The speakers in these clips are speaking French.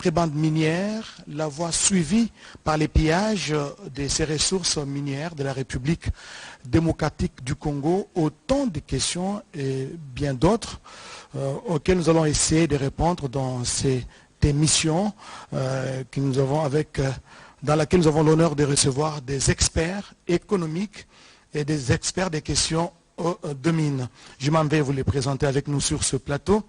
prébende minière, la voie suivie par les pillages de ces ressources minières de la République démocratique du Congo, autant de questions et bien d'autres auxquelles nous allons essayer de répondre dans cette émission que nous avons dans laquelle nous avons l'honneur de recevoir des experts économiques et des experts des questions de mine. Je m'en vais vous les présenter avec nous sur ce plateau.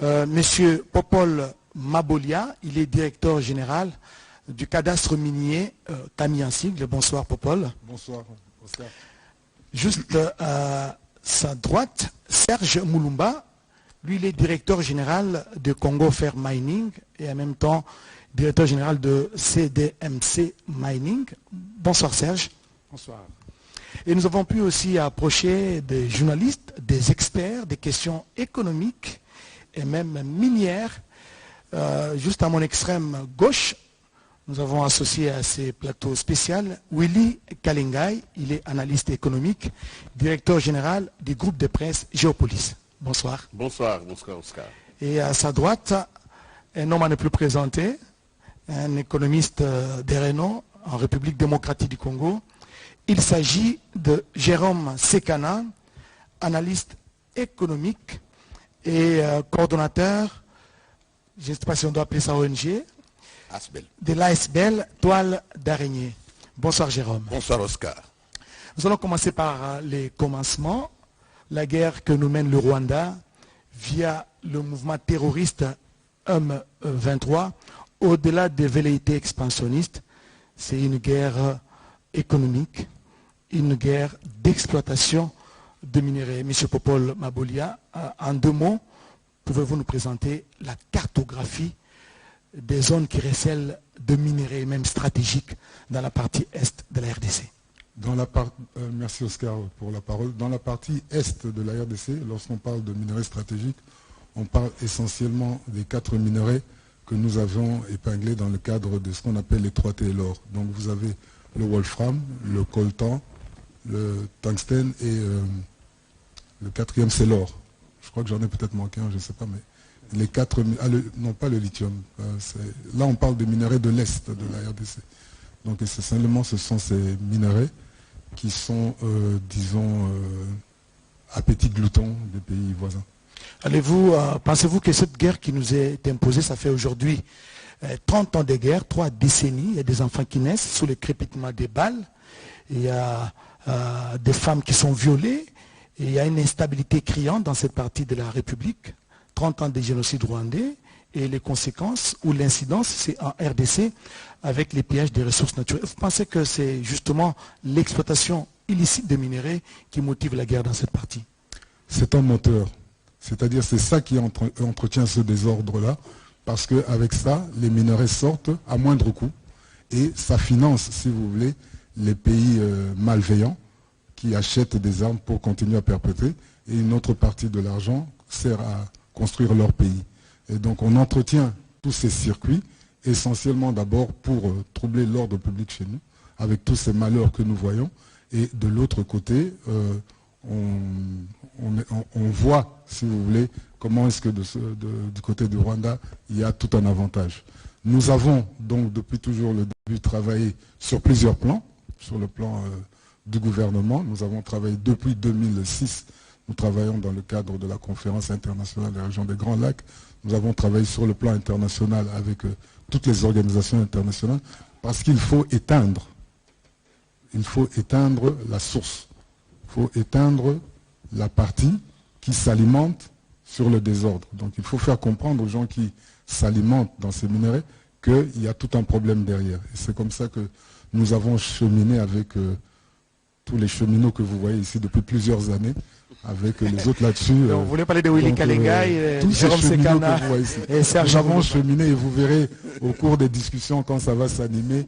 Monsieur Popol Mabolia, il est directeur général du cadastre minier Camille en sigle. Bonsoir Popol. Bonsoir Oscar. Juste à sa droite, Serge Moulumba, lui il est directeur général de Congo Fair Mining et en même temps directeur général de CDMC Mining. Bonsoir Serge. Bonsoir. Et nous avons pu aussi approcher des journalistes, des experts, des questions économiques et même minières. Juste à mon extrême gauche, nous avons associé à ces plateaux spéciaux Willy Kalingai, il est analyste économique, directeur général du groupe de presse Géopolis. Bonsoir. Bonsoir, bonsoir Oscar. Et à sa droite, un homme à ne plus présenter, un économiste de renom en République démocratique du Congo. Il s'agit de Jérôme Sekana, analyste économique et coordonnateur, je ne sais pas si on doit appeler ça ONG, Asbel. de l'ASBL Toile d'Araignée. Bonsoir Jérôme. Bonsoir Oscar. Nous allons commencer par les commencements. La guerre que nous mène le Rwanda via le mouvement terroriste M23, au-delà des velléités expansionnistes, c'est une guerre économique, une guerre d'exploitation de minerais. Monsieur Popol Mabolia, en 2 mots, pouvez-vous nous présenter la cartographie des zones qui recèlent de minerais, même stratégiques, dans la partie est de la RDC? Merci Oscar pour la parole. Dans la partie est de la RDC, lorsqu'on parle de minerais stratégiques, on parle essentiellement des 4 minerais que nous avons épinglés dans le cadre de ce qu'on appelle les 3T et l'or. Donc vous avez le wolfram, le coltan, le tungstène et le 4e c'est l'or. Je crois que j'en ai peut-être manqué un, je ne sais pas, mais les 4, non pas le lithium. Là on parle des minerais de l'Est de la RDC. Donc essentiellement ce sont ces minerais qui sont, disons, appétit glouton des pays voisins. Pensez-vous que cette guerre qui nous est imposée, ça fait aujourd'hui 30 ans de guerre, 3 décennies, il y a des enfants qui naissent sous le crépitement des balles, il y a des femmes qui sont violées, et il y a une instabilité criante dans cette partie de la République, 30 ans de génocide rwandais, et les conséquences ou l'incidence, c'est en RDC avec les pillages des ressources naturelles. Vous pensez que c'est justement l'exploitation illicite des minerais qui motive la guerre dans cette partie? C'est un moteur. C'est-à-dire c'est ça qui entretient ce désordre-là, parce qu'avec ça, les minerais sortent à moindre coût et ça finance, si vous voulez, les pays malveillants qui achètent des armes pour continuer à perpétrer, et une autre partie de l'argent sert à construire leur pays. Et donc on entretient tous ces circuits, essentiellement d'abord pour troubler l'ordre public chez nous, avec tous ces malheurs que nous voyons, et de l'autre côté, on voit, si vous voulez, comment est-ce que du côté du Rwanda, il y a tout un avantage. Nous avons donc depuis toujours le début travaillé sur plusieurs plans, sur le plan du gouvernement. Nous avons travaillé depuis 2006, nous travaillons dans le cadre de la conférence internationale des régions des Grands Lacs. Nous avons travaillé sur le plan international avec toutes les organisations internationales, parce qu'il faut éteindre la source. Il faut éteindre la partie qui s'alimente sur le désordre. Donc il faut faire comprendre aux gens qui s'alimentent dans ces minerais qu'il y a tout un problème derrière. Et c'est comme ça que nous avons cheminé avec tous les cheminots que vous voyez ici depuis plusieurs années, avec les autres là-dessus. Vous voulez parler de Willy Kalingai, Jérôme Sekana et Serge. Nous avons cheminé et vous verrez au cours des discussions, quand ça va s'animer,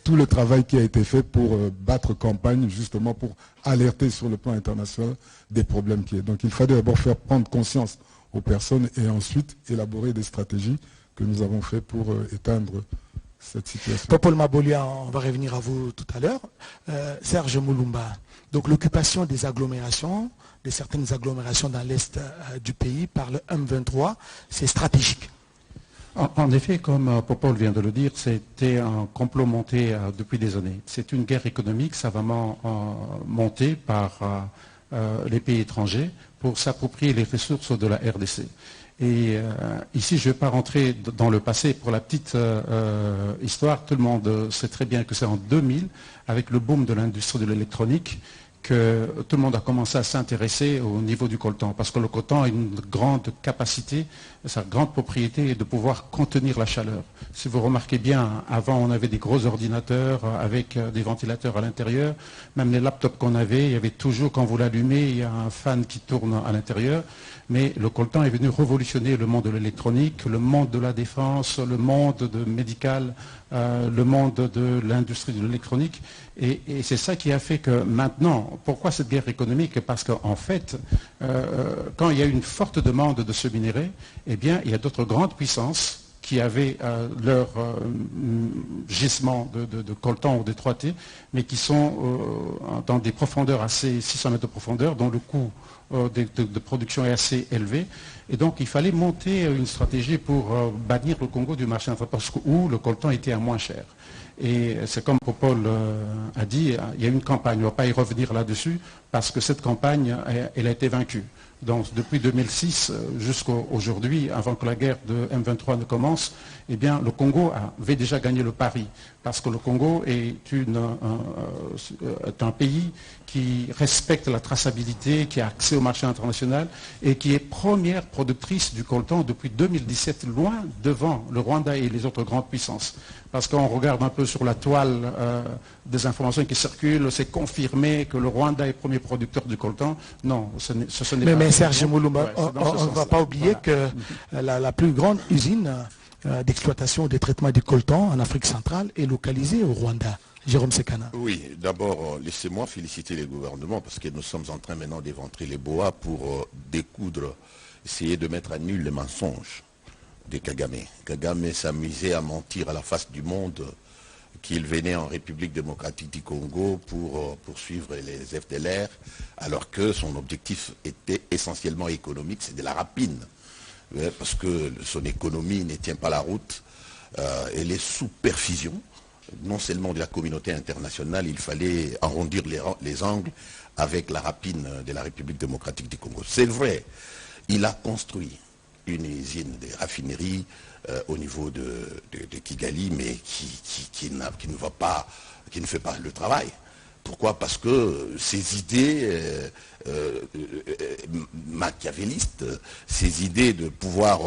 tout le travail qui a été fait pour battre campagne, justement pour alerter sur le plan international des problèmes qui est. Donc il fallait d'abord faire prendre conscience aux personnes et ensuite élaborer des stratégies que nous avons fait pour éteindre cette situation. Popol Mabolia, on va revenir à vous tout à l'heure. Serge Moulumba, donc l'occupation des agglomérations, de certaines agglomérations dans l'est du pays par le M23, c'est stratégique. En effet, comme Popol vient de le dire, c'était un complot monté depuis des années. C'est une guerre économique savamment montée par les pays étrangers pour s'approprier les ressources de la RDC. Et ici, je ne vais pas rentrer dans le passé. Pour la petite histoire, tout le monde sait très bien que c'est en 2000, avec le boom de l'industrie de l'électronique, que tout le monde a commencé à s'intéresser au niveau du coltan, parce que le coltan a une grande capacité, sa grande propriété est de pouvoir contenir la chaleur. Si vous remarquez bien, avant on avait des gros ordinateurs avec des ventilateurs à l'intérieur, même les laptops qu'on avait, il y avait toujours, quand vous l'allumez, il y a un fan qui tourne à l'intérieur, mais le coltan est venu révolutionner le monde de l'électronique, le monde de la défense, le monde médical, le monde de l'industrie de l'électronique, et c'est ça qui a fait que maintenant, pourquoi cette guerre économique? Parce qu'en fait, quand il y a une forte demande de ce minerai, eh bien, il y a d'autres grandes puissances qui avaient leur gisement de coltan ou de 3T, mais qui sont dans des profondeurs assez 600 mètres de profondeur, dont le coût de production est assez élevé. Et donc, il fallait monter une stratégie pour bannir le Congo du marché international, où le coltan était à moins cher. Et c'est comme Popol a dit, il y a une campagne, on ne va pas y revenir là-dessus, parce que cette campagne, elle a été vaincue. Donc depuis 2006 jusqu'à aujourd'hui, avant que la guerre de M23 ne commence, eh bien, le Congo avait déjà gagné le pari. Parce que le Congo est un pays qui respecte la traçabilité, qui a accès au marché international et qui est première productrice du coltan depuis 2017, loin devant le Rwanda et les autres grandes puissances. Parce qu'on regarde un peu sur la toile des informations qui circulent, c'est confirmé que le Rwanda est premier producteur du coltan. Non, ce n'est pas... Mais Serge Mouloumba, on ne va pas oublier que la plus grande usine d'exploitation et de traitement du coltan en Afrique centrale est localisée au Rwanda. Jérôme Sekana. Oui, d'abord, laissez-moi féliciter les gouvernements parce que nous sommes en train maintenant d'éventrer les boas pour découdre, essayer de mettre à nul les mensonges de Kagame. Kagame s'amusait à mentir à la face du monde qu'il venait en République démocratique du Congo pour poursuivre les FDLR, alors que son objectif était essentiellement économique, c'est de la rapine. Parce que son économie ne tient pas la route, elle est sous perfusion, non seulement de la communauté internationale, il fallait arrondir les angles avec la rapine de la République démocratique du Congo. C'est vrai, il a construit une usine de raffinerie au niveau de Kigali, mais qui ne fait pas le travail. Pourquoi? Parce que ces idées machiavélistes, ces idées de pouvoir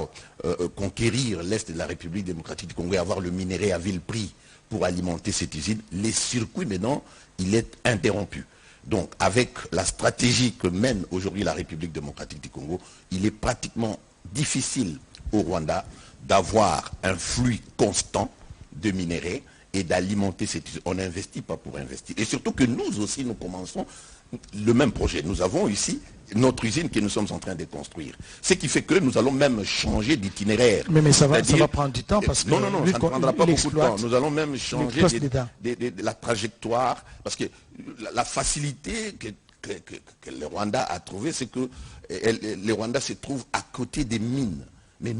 conquérir l'Est de la République démocratique du Congo et avoir le minerai à vil prix pour alimenter cette usine, les circuits maintenant, il est interrompu. Donc avec la stratégie que mène aujourd'hui la République démocratique du Congo, il est pratiquement difficile au Rwanda d'avoir un flux constant de minerais et d'alimenter cette usine. On n'investit pas pour investir. Et surtout que nous aussi, nous commençons le même projet. Nous avons ici notre usine que nous sommes en train de construire. Ce qui fait que nous allons même changer d'itinéraire. Mais ça va prendre du temps parce que... Non, ça ne prendra pas beaucoup de temps. Nous allons même changer de la trajectoire parce que la facilité que le Rwanda a trouvée, c'est que le Rwanda se trouve à côté des mines. Mais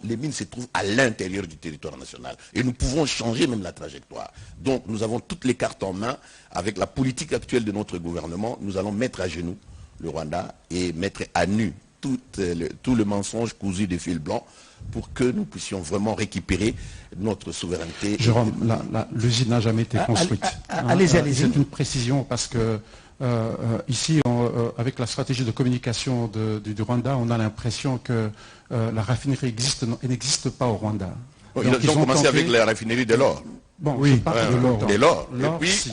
les mines se trouvent à l'intérieur du territoire national. Et nous pouvons changer même la trajectoire. Donc nous avons toutes les cartes en main. Avec la politique actuelle de notre gouvernement, nous allons mettre à genoux le Rwanda et mettre à nu tout le mensonge cousu de fil blanc pour que nous puissions vraiment récupérer notre souveraineté. Jérôme, l'usine n'a jamais été construite. Allez-y. C'est une précision parce que ici, avec la stratégie de communication du Rwanda, on a l'impression que la raffinerie n'existe pas au Rwanda. Ils ont commencé avec la raffinerie de l'or. Bon, oui, je parle de l'or. Et puis,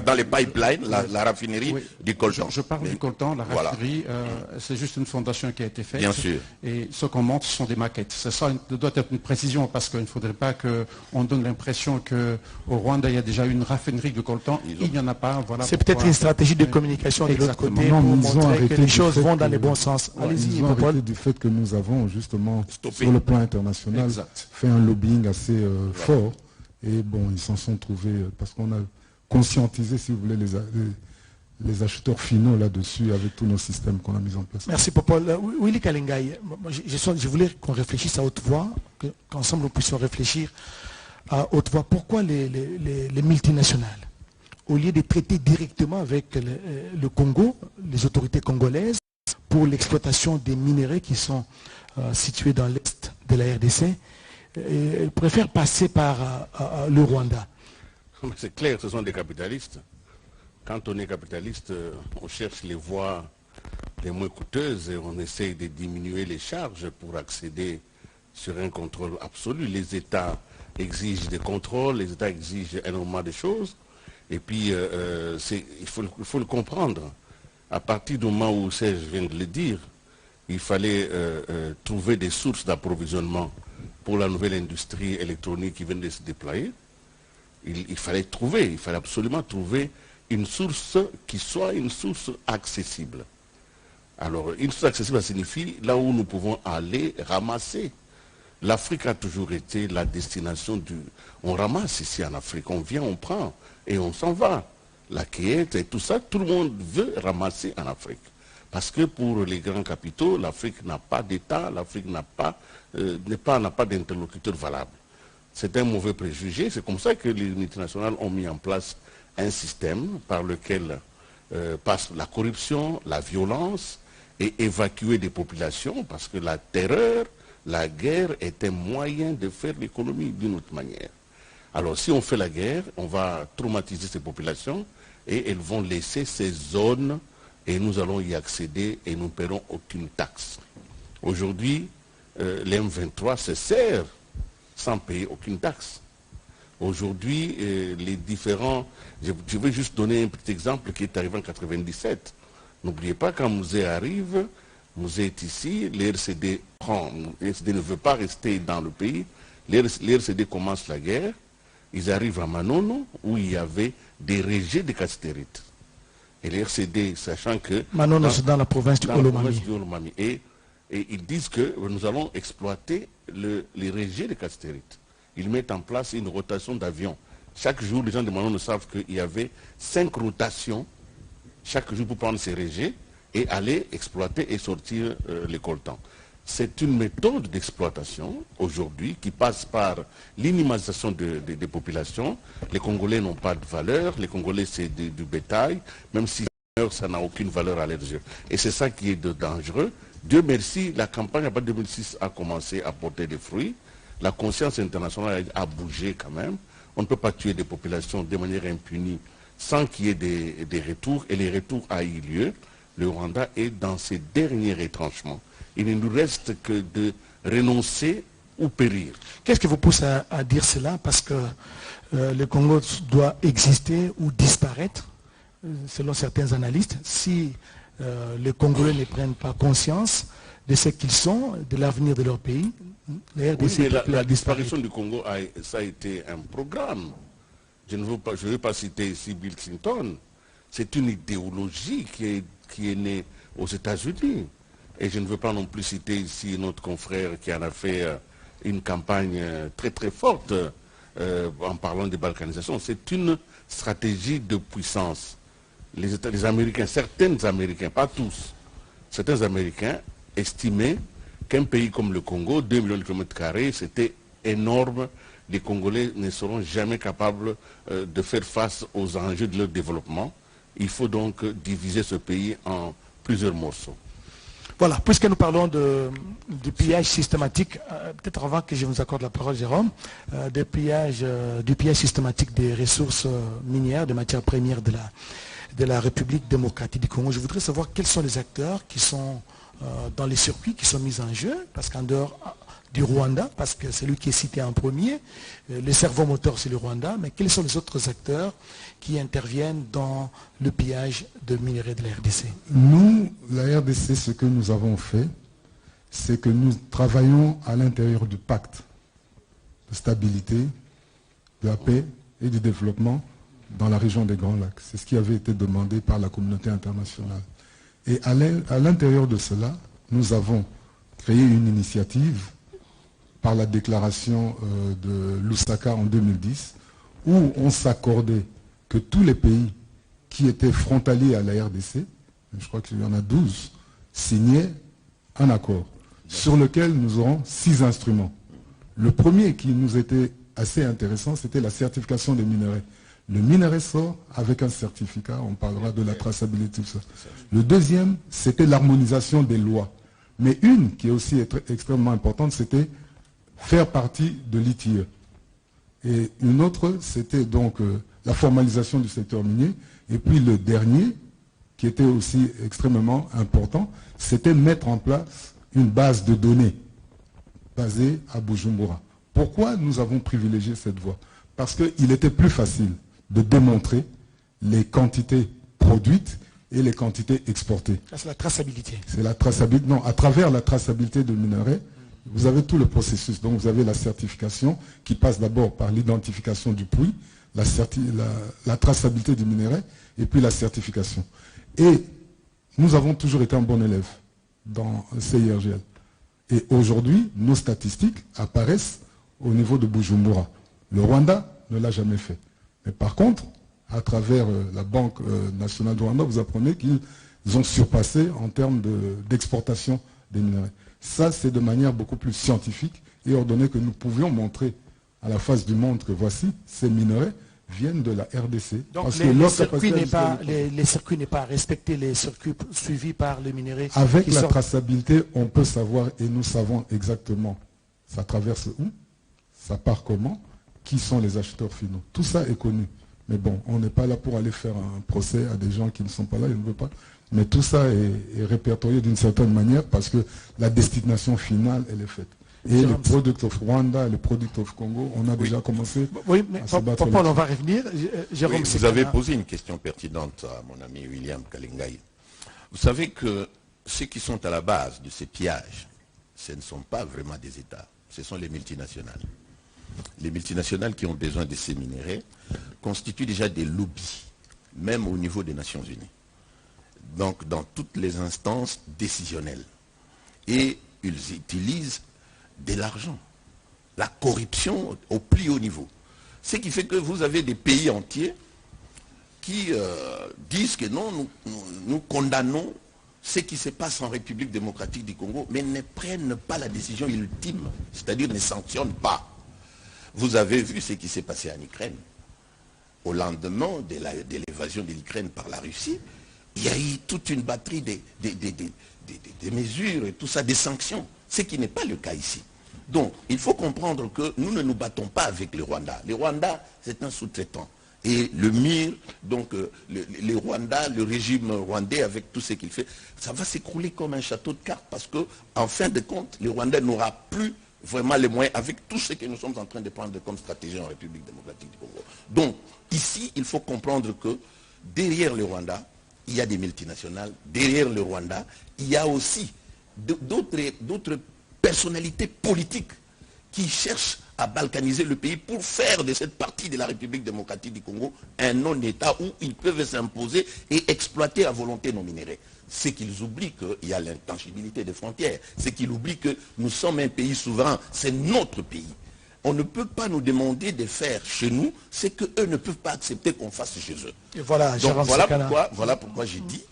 dans les pipelines, la raffinerie du coltan. Je parle du coltan, la raffinerie, c'est juste une fondation qui a été faite. Bien sûr. Et ce qu'on montre, ce sont des maquettes. Ça doit être une précision parce qu'il ne faudrait pas qu'on donne l'impression qu'au Rwanda, il y a déjà une raffinerie de coltan. Il n'y en a pas. Voilà. C'est peut-être une stratégie de communication de l'autre côté pour montrer que les choses vont dans les bons sens. Allez-y, Popol. Du fait que nous avons justement, sur le plan international, fait un lobbying assez fort. Et bon, ils s'en sont trouvés, parce qu'on a conscientisé, si vous voulez, les acheteurs finaux là-dessus avec tous nos systèmes qu'on a mis en place. Merci Popol. Willy Kalengai, je voulais qu'on réfléchisse à haute voix, qu'ensemble nous puissions réfléchir à haute voix. Pourquoi les multinationales, au lieu de traiter directement avec le Congo, les autorités congolaises, pour l'exploitation des minéraux qui sont situés dans l'est de la RDC, préfèrent passer par le Rwanda? C'est clair, ce sont des capitalistes. Quand on est capitaliste, on cherche les voies les moins coûteuses et on essaye de diminuer les charges pour accéder sur un contrôle absolu. Les États exigent des contrôles, les États exigent énormément de choses. Et puis, il faut le comprendre. À partir du moment où Serge vient de le dire, il fallait trouver des sources d'approvisionnement pour la nouvelle industrie électronique qui vient de se déployer. Il fallait absolument trouver une source qui soit une source accessible. Alors, une source accessible, ça signifie là où nous pouvons aller ramasser. L'Afrique a toujours été la destination du... On ramasse ici en Afrique, on vient, on prend et on s'en va. La cueillette et tout ça, tout le monde veut ramasser en Afrique. Parce que pour les grands capitaux, l'Afrique n'a pas d'État, l'Afrique n'a pas d'interlocuteur valable. C'est un mauvais préjugé, c'est comme ça que les multinationales ont mis en place un système par lequel passe la corruption, la violence et évacuer des populations parce que la terreur, la guerre est un moyen de faire l'économie d'une autre manière. Alors si on fait la guerre, on va traumatiser ces populations et elles vont laisser ces zones et nous allons y accéder et nous ne paierons aucune taxe. Aujourd'hui, les M23 se servent sans payer aucune taxe. Aujourd'hui, les différents... Je vais juste donner un petit exemple qui est arrivé en 1997. N'oubliez pas, quand Mouzé arrive, Mouzé est ici, l'RCD prend, l'RCD ne veut pas rester dans le pays, l'RCD commence la guerre, ils arrivent à Manono, où il y avait des rejets de castérite. Et l'RCD, sachant que... Manono, c'est dans la province du Olomami. Et ils disent que nous allons exploiter les rejets de castérite. Ils mettent en place une rotation d'avions. Chaque jour, les gens de Manono savent qu'il y avait 5 rotations chaque jour pour prendre ces rejets et aller exploiter et sortir les coltans. C'est une méthode d'exploitation aujourd'hui qui passe par l'inimisation des populations. Les Congolais n'ont pas de valeur, les Congolais c'est du bétail, même si ça n'a aucune valeur à leurs yeux. Et c'est ça qui est dangereux. Dieu merci, la campagne à partir de 2006 a commencé à porter des fruits. La conscience internationale a bougé quand même. On ne peut pas tuer des populations de manière impunie sans qu'il y ait des retours. Et les retours ont eu lieu. Le Rwanda est dans ses derniers retranchements. Il ne nous reste que de renoncer ou périr. Qu'est-ce qui vous pousse à dire cela? Parce que le Congo doit exister ou disparaître, selon certains analystes, si les Congolais ne prennent pas conscience de ce qu'ils sont, de l'avenir de leur pays. La disparition du Congo, ça a été un programme. Je ne veux pas citer ici Bill Clinton. C'est une idéologie qui est née aux États-Unis. Et je ne veux pas non plus citer ici notre confrère qui en a fait une campagne très très forte en parlant de balkanisation. C'est une stratégie de puissance. Les Américains, certains Américains, pas tous, certains Américains estimaient qu'un pays comme le Congo, 2 millions de kilomètres carrés, c'était énorme. Les Congolais ne seront jamais capables de faire face aux enjeux de leur développement. Il faut donc diviser ce pays en plusieurs morceaux. Voilà, puisque nous parlons du pillage systématique, peut-être avant que je vous accorde la parole, Jérôme, du pillage systématique des ressources minières, des matières premières de la République démocratique du Congo, je voudrais savoir quels sont les acteurs qui sont dans les circuits qui sont mis en jeu, parce qu'en dehors du Rwanda, parce que c'est lui qui est cité en premier, le cerveau moteur c'est le Rwanda, mais quels sont les autres acteurs qui interviennent dans le pillage de minerais de la RDC? Nous, la RDC, ce que nous avons fait, c'est que nous travaillons à l'intérieur du pacte de stabilité, de la paix et du développement dans la région des Grands Lacs. C'est ce qui avait été demandé par la communauté internationale. Et à l'intérieur de cela, nous avons créé une initiative par la déclaration de Lusaka en 2010, où on s'accordait que tous les pays qui étaient frontaliers à la RDC, je crois qu'il y en a 12, signaient un accord sur lequel nous aurons 6 instruments. Le premier qui nous était assez intéressant, c'était la certification des minerais. Le minerai sort avec un certificat, on parlera de la traçabilité, tout ça. Le deuxième, c'était l'harmonisation des lois. Mais une qui est aussi extrêmement importante, c'était faire partie de l'ITIE. Et une autre, c'était donc la formalisation du secteur minier. Et puis le dernier, qui était aussi extrêmement important, c'était mettre en place une base de données basée à Bujumbura. Pourquoi nous avons privilégié cette voie? Parce qu'il était plus facile de démontrer les quantités produites et les quantités exportées. C'est la traçabilité. C'est la traçabilité. Non, à travers la traçabilité de minerais, vous avez tout le processus. Donc vous avez la certification qui passe d'abord par l'identification du puits, la traçabilité du minerai et puis la certification. Et nous avons toujours été un bon élève dans CIRGL. Et aujourd'hui, nos statistiques apparaissent au niveau de Bujumbura. Le Rwanda ne l'a jamais fait. Mais par contre, à travers la Banque nationale du Rwanda, vous apprenez qu'ils ont surpassé en termes d'exportation des minerais. Ça, c'est de manière beaucoup plus scientifique et ordonnée que nous pouvions montrer à la face du monde que voici, ces minerais viennent de la RDC. Donc parce les que circuits n'est pas respecté, les circuits suivis par les minerais. Avec la traçabilité, on peut savoir, et nous savons exactement, ça traverse où, ça part comment, qui sont les acheteurs finaux. Tout ça est connu. Mais bon, on n'est pas là pour aller faire un procès à des gens qui ne sont pas là, ils ne veulent pas. Mais tout ça est répertorié d'une certaine manière parce que la destination finale, elle est faite. Et les Product of Rwanda, les Product of Congo, on a déjà commencé à se battre. Paul, on va revenir. Jérôme, oui, vous avez posé une question pertinente à mon ami William Kalengai. Vous savez que ceux qui sont à la base de ces pillages, ce ne sont pas vraiment des États, ce sont les multinationales. Les multinationales qui ont besoin de ces minéraux constituent déjà des lobbies, même au niveau des Nations Unies. Donc dans toutes les instances décisionnelles. Et ils utilisent de l'argent, la corruption au plus haut niveau. Ce qui fait que vous avez des pays entiers qui disent que non, nous condamnons ce qui se passe en République démocratique du Congo, mais ne prennent pas la décision ultime, c'est-à-dire ne sanctionnent pas. Vous avez vu ce qui s'est passé en Ukraine. Au lendemain de l'évasion de l'Ukraine par la Russie, il y a eu toute une batterie des mesures et tout ça, des sanctions. Ce qui n'est pas le cas ici. Donc, il faut comprendre que nous ne nous battons pas avec le Rwanda. Le Rwanda, c'est un sous-traitant. Et le MIR, donc le Rwanda, le régime rwandais avec tout ce qu'il fait, ça va s'écrouler comme un château de cartes parce qu'en fin de compte, le Rwanda n'aura plus vraiment les moyens avec tout ce que nous sommes en train de prendre comme stratégie en République démocratique du Congo. Donc, ici, il faut comprendre que derrière le Rwanda, il y a des multinationales. Derrière le Rwanda, il y a aussi d'autres personnalités politiques qui cherchent à balkaniser le pays pour faire de cette partie de la République démocratique du Congo un non-État où ils peuvent s'imposer et exploiter à volonté nos minéraux. C'est qu'ils oublient qu'il y a l'intangibilité des frontières. C'est qu'ils oublient que nous sommes un pays souverain. C'est notre pays. On ne peut pas nous demander de faire chez nous ce qu'eux ne peuvent pas accepter qu'on fasse chez eux. Et voilà, donc voilà pourquoi j'ai dit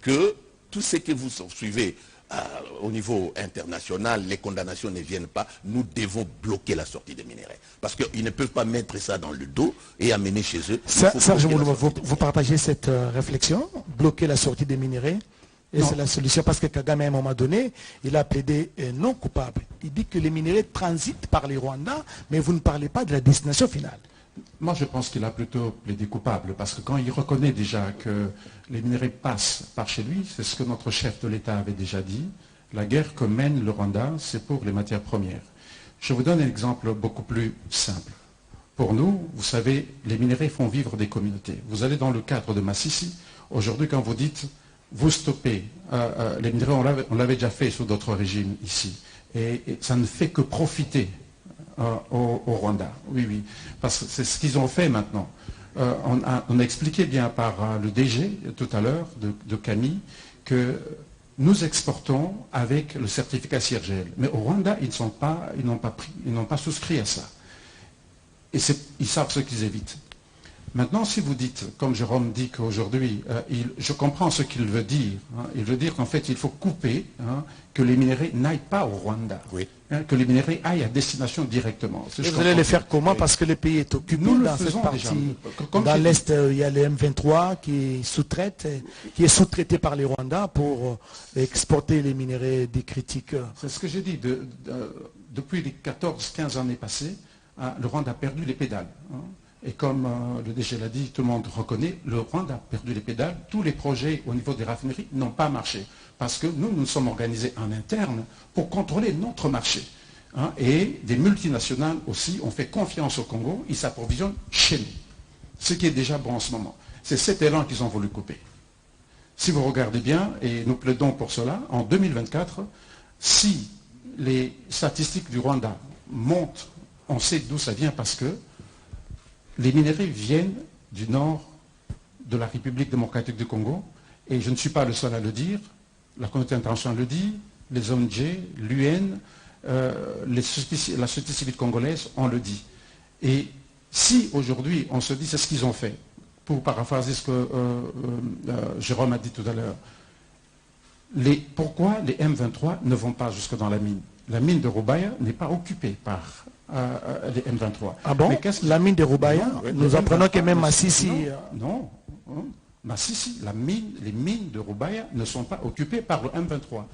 que tout ce que vous suivez au niveau international, les condamnations ne viennent pas. Nous devons bloquer la sortie des minéraux. Parce qu'ils ne peuvent pas mettre ça dans le dos et amener chez eux. Serge Moulouma, vous partagez cette réflexion, bloquer la sortie des minéraux? Et c'est la solution parce que Kagame, à un moment donné, il a plaidé non coupable. Il dit que les minéraux transitent par les Rwandais, mais vous ne parlez pas de la destination finale. Moi, je pense qu'il a plutôt plaidé coupable, parce que quand il reconnaît déjà que les minéraux passent par chez lui, c'est ce que notre chef de l'État avait déjà dit, la guerre que mène le Rwanda, c'est pour les matières premières. Je vous donne un exemple beaucoup plus simple. Pour nous, vous savez, les minéraux font vivre des communautés. Vous allez dans le cadre de Massissi, aujourd'hui quand vous dites, vous stoppez les minéraux, on l'avait déjà fait sous d'autres régimes ici, et ça ne fait que profiter au Rwanda. Oui, oui, parce que c'est ce qu'ils ont fait maintenant. On a expliqué bien par le DG tout à l'heure de Camille que nous exportons avec le certificat CIRGL. Mais au Rwanda, ils n'ont pas souscrit à ça. Et ils savent ce qu'ils évitent. Maintenant, si vous dites, comme Jérôme dit qu'aujourd'hui, je comprends ce qu'il veut dire. Hein, il veut dire qu'en fait, il faut couper, hein, que les minerais n'aillent pas au Rwanda, Oui. hein, que les minerais aillent à destination directement. Et vous allez le faire comment? Parce que le pays est occupé Nous le dans cette faisons partie. déjà. Comme Dans j'ai l'Est, il y a le M23 qui sous-traite, qui est sous-traité par les Rwandais pour exporter les minerais des critiques. C'est ce que j'ai dit. Depuis les 14-15 années passées, hein, le Rwanda a perdu les pédales. Hein. Et comme le DG l'a dit, tout le monde reconnaît, le Rwanda a perdu les pédales. Tous les projets au niveau des raffineries n'ont pas marché. Parce que nous, nous sommes organisés en interne pour contrôler notre marché. Hein. Et des multinationales aussi ont fait confiance au Congo. Ils s'approvisionnent chez nous. Ce qui est déjà bon en ce moment. C'est cet élan qu'ils ont voulu couper. Si vous regardez bien, et nous plaidons pour cela, en 2024, si les statistiques du Rwanda montent, on sait d'où ça vient parce que les minerais viennent du nord de la République démocratique du Congo, et je ne suis pas le seul à le dire, la communauté internationale le dit, les ONG, l'UN, la société civile congolaise, on le dit. Et si aujourd'hui on se dit, c'est ce qu'ils ont fait, pour paraphraser ce que Jérôme a dit tout à l'heure, pourquoi les M23 ne vont pas jusque dans la mine? La mine de Rubaya n'est pas occupée par les M23. Ah bon? La mine de Rubaya? Nous apprenons que même Massissi... Non, Massissi, les mines de Rubaya ne sont pas occupées par le M23.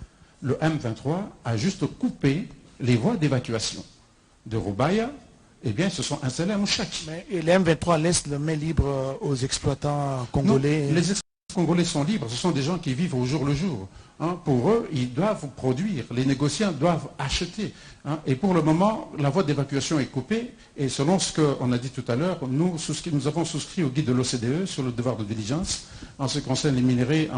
Le M23 a juste coupé les voies d'évacuation de Rubaya. Eh bien, ils se sont installés à Mouchaki. Et les M23 laissent le main libre aux exploitants congolais? Non, les exploitants congolais sont libres. Ce sont des gens qui vivent au jour le jour. Hein, pour eux, ils doivent produire. Les négociants doivent acheter. Hein, et pour le moment, la voie d'évacuation est coupée. Et selon ce qu'on a dit tout à l'heure, nous avons souscrit au guide de l'OCDE sur le devoir de diligence en ce qui concerne les minerais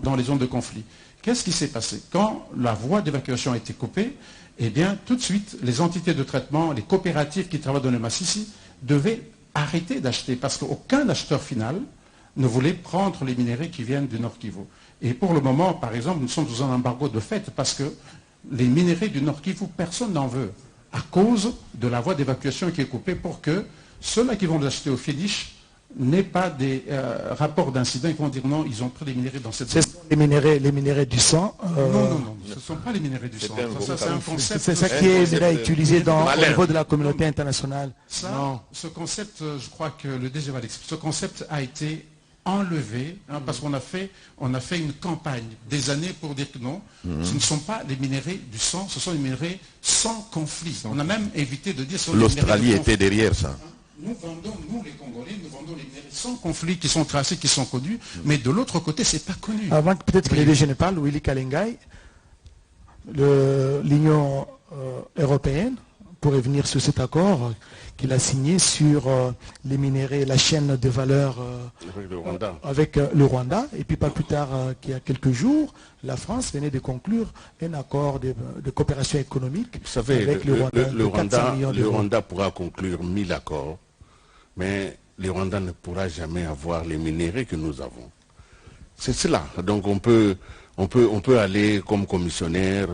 dans les zones de conflit. Qu'est-ce qui s'est passé? Quand la voie d'évacuation a été coupée, eh bien, tout de suite, les entités de traitement, les coopératives qui travaillent dans le Massissi, devaient arrêter d'acheter parce qu'aucun acheteur final ne voulait prendre les minerais qui viennent du Nord Kivu. Et pour le moment, par exemple, nous sommes sous un embargo de fait parce que les minerais du Nord Kivu, personne n'en veut à cause de la voie d'évacuation qui est coupée pour que ceux-là qui vont les acheter au Fédiche n'aient pas des rapports d'incidents. Ils vont dire non, ils ont pris des minerais dans cette zone. Ce sont les minerais du sang. Non, ce ne sont pas les minerais du sang. Ça, c'est un concept. C'est ça qui est utilisé au niveau de la communauté internationale. Ce concept, je crois que le DG va l'expliquer. Ce concept a été enlevé, hein, parce qu'on a fait une campagne des années pour dire que non, ce ne sont pas les minerais du sang, ce sont les minerais sans conflit. On a même évité de dire... L'Australie était derrière ça. Nous vendons, nous les Congolais, nous vendons les minerais sans conflit qui sont tracés, qui sont connus, mais de l'autre côté, c'est pas connu. Avant que peut-être que les DG ne parlent, Willy Kalengai, l'Union européenne pourrait venir sur cet accord qu'il a signé sur les minerais, la chaîne de valeur avec le Rwanda. Et puis pas plus tard qu'il y a quelques jours, la France venait de conclure un accord de coopération économique. Vous savez, avec le Rwanda pourra conclure 1000 accords, mais le Rwanda ne pourra jamais avoir les minerais que nous avons. C'est cela. Donc on peut aller comme commissionnaire,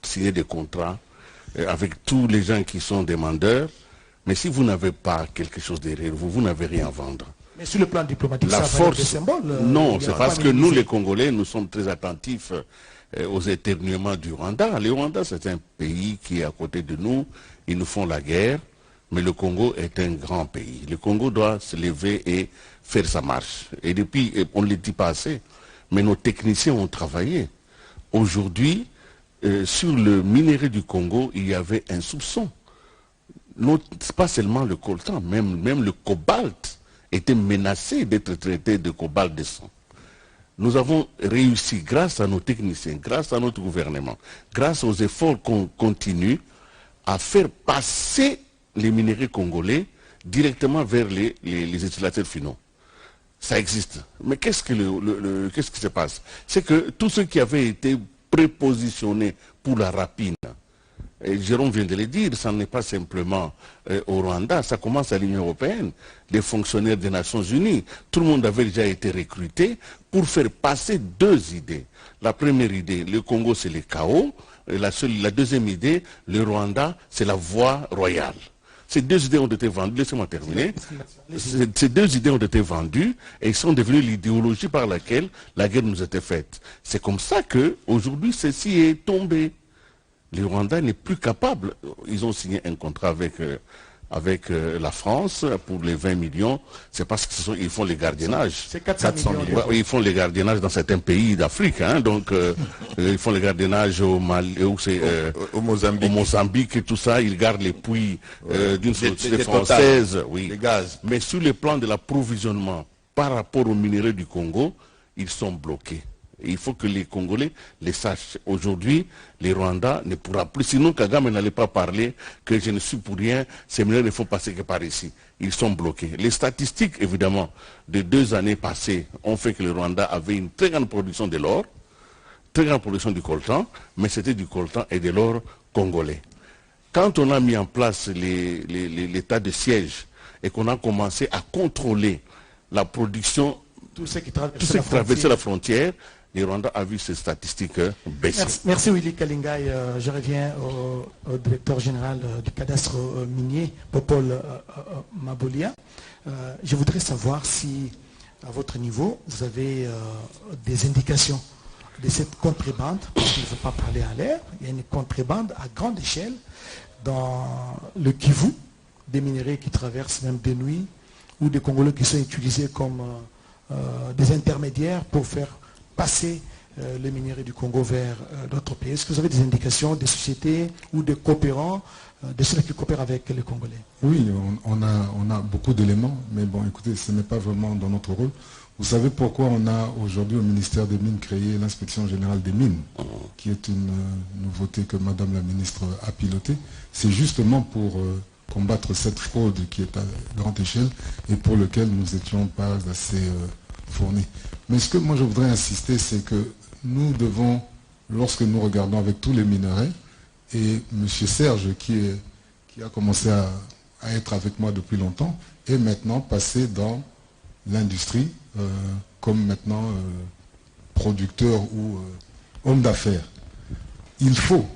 signer des contrats avec tous les gens qui sont demandeurs, mais si vous n'avez pas quelque chose derrière vous, vous n'avez rien à vendre. Mais sur le plan diplomatique, la ça force, des symboles. Non, c'est parce que nous, les Congolais, nous sommes très attentifs aux éternuements du Rwanda. Le Rwanda, c'est un pays qui est à côté de nous. Ils nous font la guerre, mais le Congo est un grand pays. Le Congo doit se lever et faire sa marche. Et depuis, on ne le dit pas assez, mais nos techniciens ont travaillé. Aujourd'hui, sur le minerai du Congo, il y avait un soupçon. Pas seulement le coltan, même le cobalt était menacé d'être traité de cobalt de sang. Nous avons réussi, grâce à nos techniciens, grâce à notre gouvernement, grâce aux efforts qu'on continue, à faire passer les minéraux congolais directement vers les utilisateurs finaux. Ça existe. Mais qu'est-ce qui se passe? C'est que tous ceux qui avaient été prépositionnés pour la rapine, et Jérôme vient de le dire, ça n'est pas simplement au Rwanda, ça commence à l'Union européenne, les fonctionnaires des Nations Unies. Tout le monde avait déjà été recruté pour faire passer deux idées. La première idée, le Congo c'est le chaos. La deuxième idée, le Rwanda c'est la voie royale. Ces deux idées ont été vendues, laissez-moi terminer. Ces deux idées ont été vendues et sont devenues l'idéologie par laquelle la guerre nous était faite. C'est comme ça qu'aujourd'hui, ceci est tombé. Le Rwanda n'est plus capable. Ils ont signé un contrat avec la France pour les 20 millions. C'est parce qu'ils font les gardiennages. C'est 400 millions. Ils font les gardiennages dans certains pays d'Afrique. Hein, donc, ils font les gardiennages au Mali, Au Mozambique. au Mozambique et tout ça. Ils gardent les puits d'une société des française. Oui. Les gaz. Mais sur le plan de l'approvisionnement par rapport aux minerais du Congo, ils sont bloqués. Et il faut que les Congolais les sachent. Aujourd'hui, les Rwandais ne pourra plus. Sinon, Kagame n'allait pas parler que je ne suis pour rien, ces mineurs ne font passer que par ici. Ils sont bloqués. Les statistiques, évidemment, de 2 années passées ont fait que le Rwanda avait une très grande production de l'or, très grande production du coltan, mais c'était du coltan et de l'or congolais. Quand on a mis en place l'état de siège et qu'on a commencé à contrôler la production, Tout ce qui traversaient la frontière, les Rwandais a vu ces statistiques baisser. Merci Willy Kalingai. Je reviens au directeur général du cadastre minier, Popol Mabolia. Je voudrais savoir si, à votre niveau, vous avez des indications de cette contrebande, parce qu'il ne faut pas parler à l'air. Il y a une contrebande à grande échelle dans le Kivu, des minerais qui traversent même des nuits, ou des Congolais qui sont utilisés comme des intermédiaires pour faire passer les minerais du Congo vers d'autres pays. Est-ce que vous avez des indications des sociétés ou des coopérants, de ceux qui coopèrent avec les Congolais? Oui, on a beaucoup d'éléments, mais bon, écoutez, ce n'est pas vraiment dans notre rôle. Vous savez pourquoi on a aujourd'hui au ministère des Mines créé l'inspection générale des mines, qui est une nouveauté que Madame la ministre a pilotée. C'est justement pour combattre cette fraude qui est à grande échelle et pour lequel nous n'étions pas assez fournis. Mais ce que moi je voudrais insister, c'est que nous devons, lorsque nous regardons avec tous les minerais, et M. Serge qui a commencé à être avec moi depuis longtemps, est maintenant passé dans l'industrie comme maintenant producteur ou homme d'affaires. Il faut,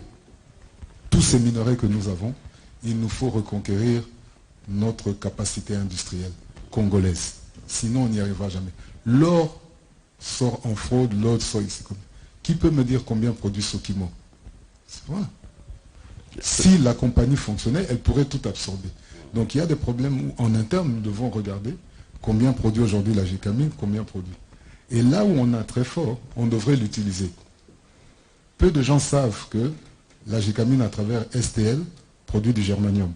tous ces minerais que nous avons, il nous faut reconquérir notre capacité industrielle congolaise. Sinon, on n'y arrivera jamais. L'or sort en fraude, l'or sort ici. Qui peut me dire combien produit Sokimo? Voilà. Si la compagnie fonctionnait, elle pourrait tout absorber. Donc il y a des problèmes où en interne, nous devons regarder combien produit aujourd'hui la Gécamine, combien produit. Et là où on a très fort, on devrait l'utiliser. Peu de gens savent que la Gécamine à travers STL produit du germanium.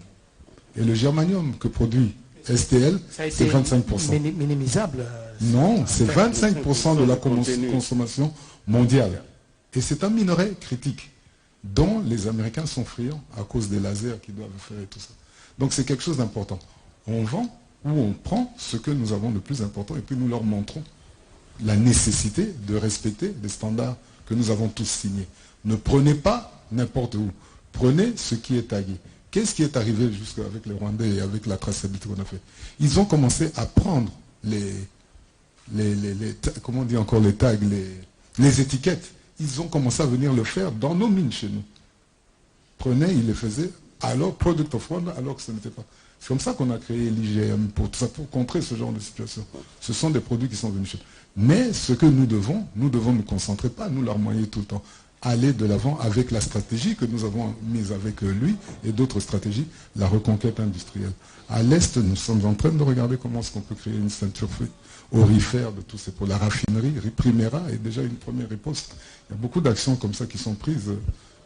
Et le germanium que produit STL, c'est 25%. Minimisable. Non, c'est 25% de la consommation mondiale. Et c'est un minerai critique dont les Américains sont friands à cause des lasers qu'ils doivent faire et tout ça. Donc c'est quelque chose d'important. On vend ou on prend ce que nous avons de plus important et puis nous leur montrons la nécessité de respecter les standards que nous avons tous signés. Ne prenez pas n'importe où. Prenez ce qui est tagué. Qu'est-ce qui est arrivé jusqu'avec les Rwandais et avec la traçabilité qu'on a fait? Ils ont commencé à prendre comment on dit encore les tags, les étiquettes. Ils ont commencé à venir le faire dans nos mines chez nous. Prenaient, ils les faisaient, alors Product of Rwanda, alors que ce n'était pas. C'est comme ça qu'on a créé l'IGM, pour contrer ce genre de situation. Ce sont des produits qui sont venus chez nous. Mais ce que nous devons nous concentrer, pas nous larmoyer tout le temps. Aller de l'avant avec la stratégie que nous avons mise avec lui et d'autres stratégies, la reconquête industrielle. À l'Est, nous sommes en train de regarder comment est-ce qu'on peut créer une ceinture aurifère de tous ces pour la raffinerie. Primera est déjà une première riposte. Il y a beaucoup d'actions comme ça qui sont prises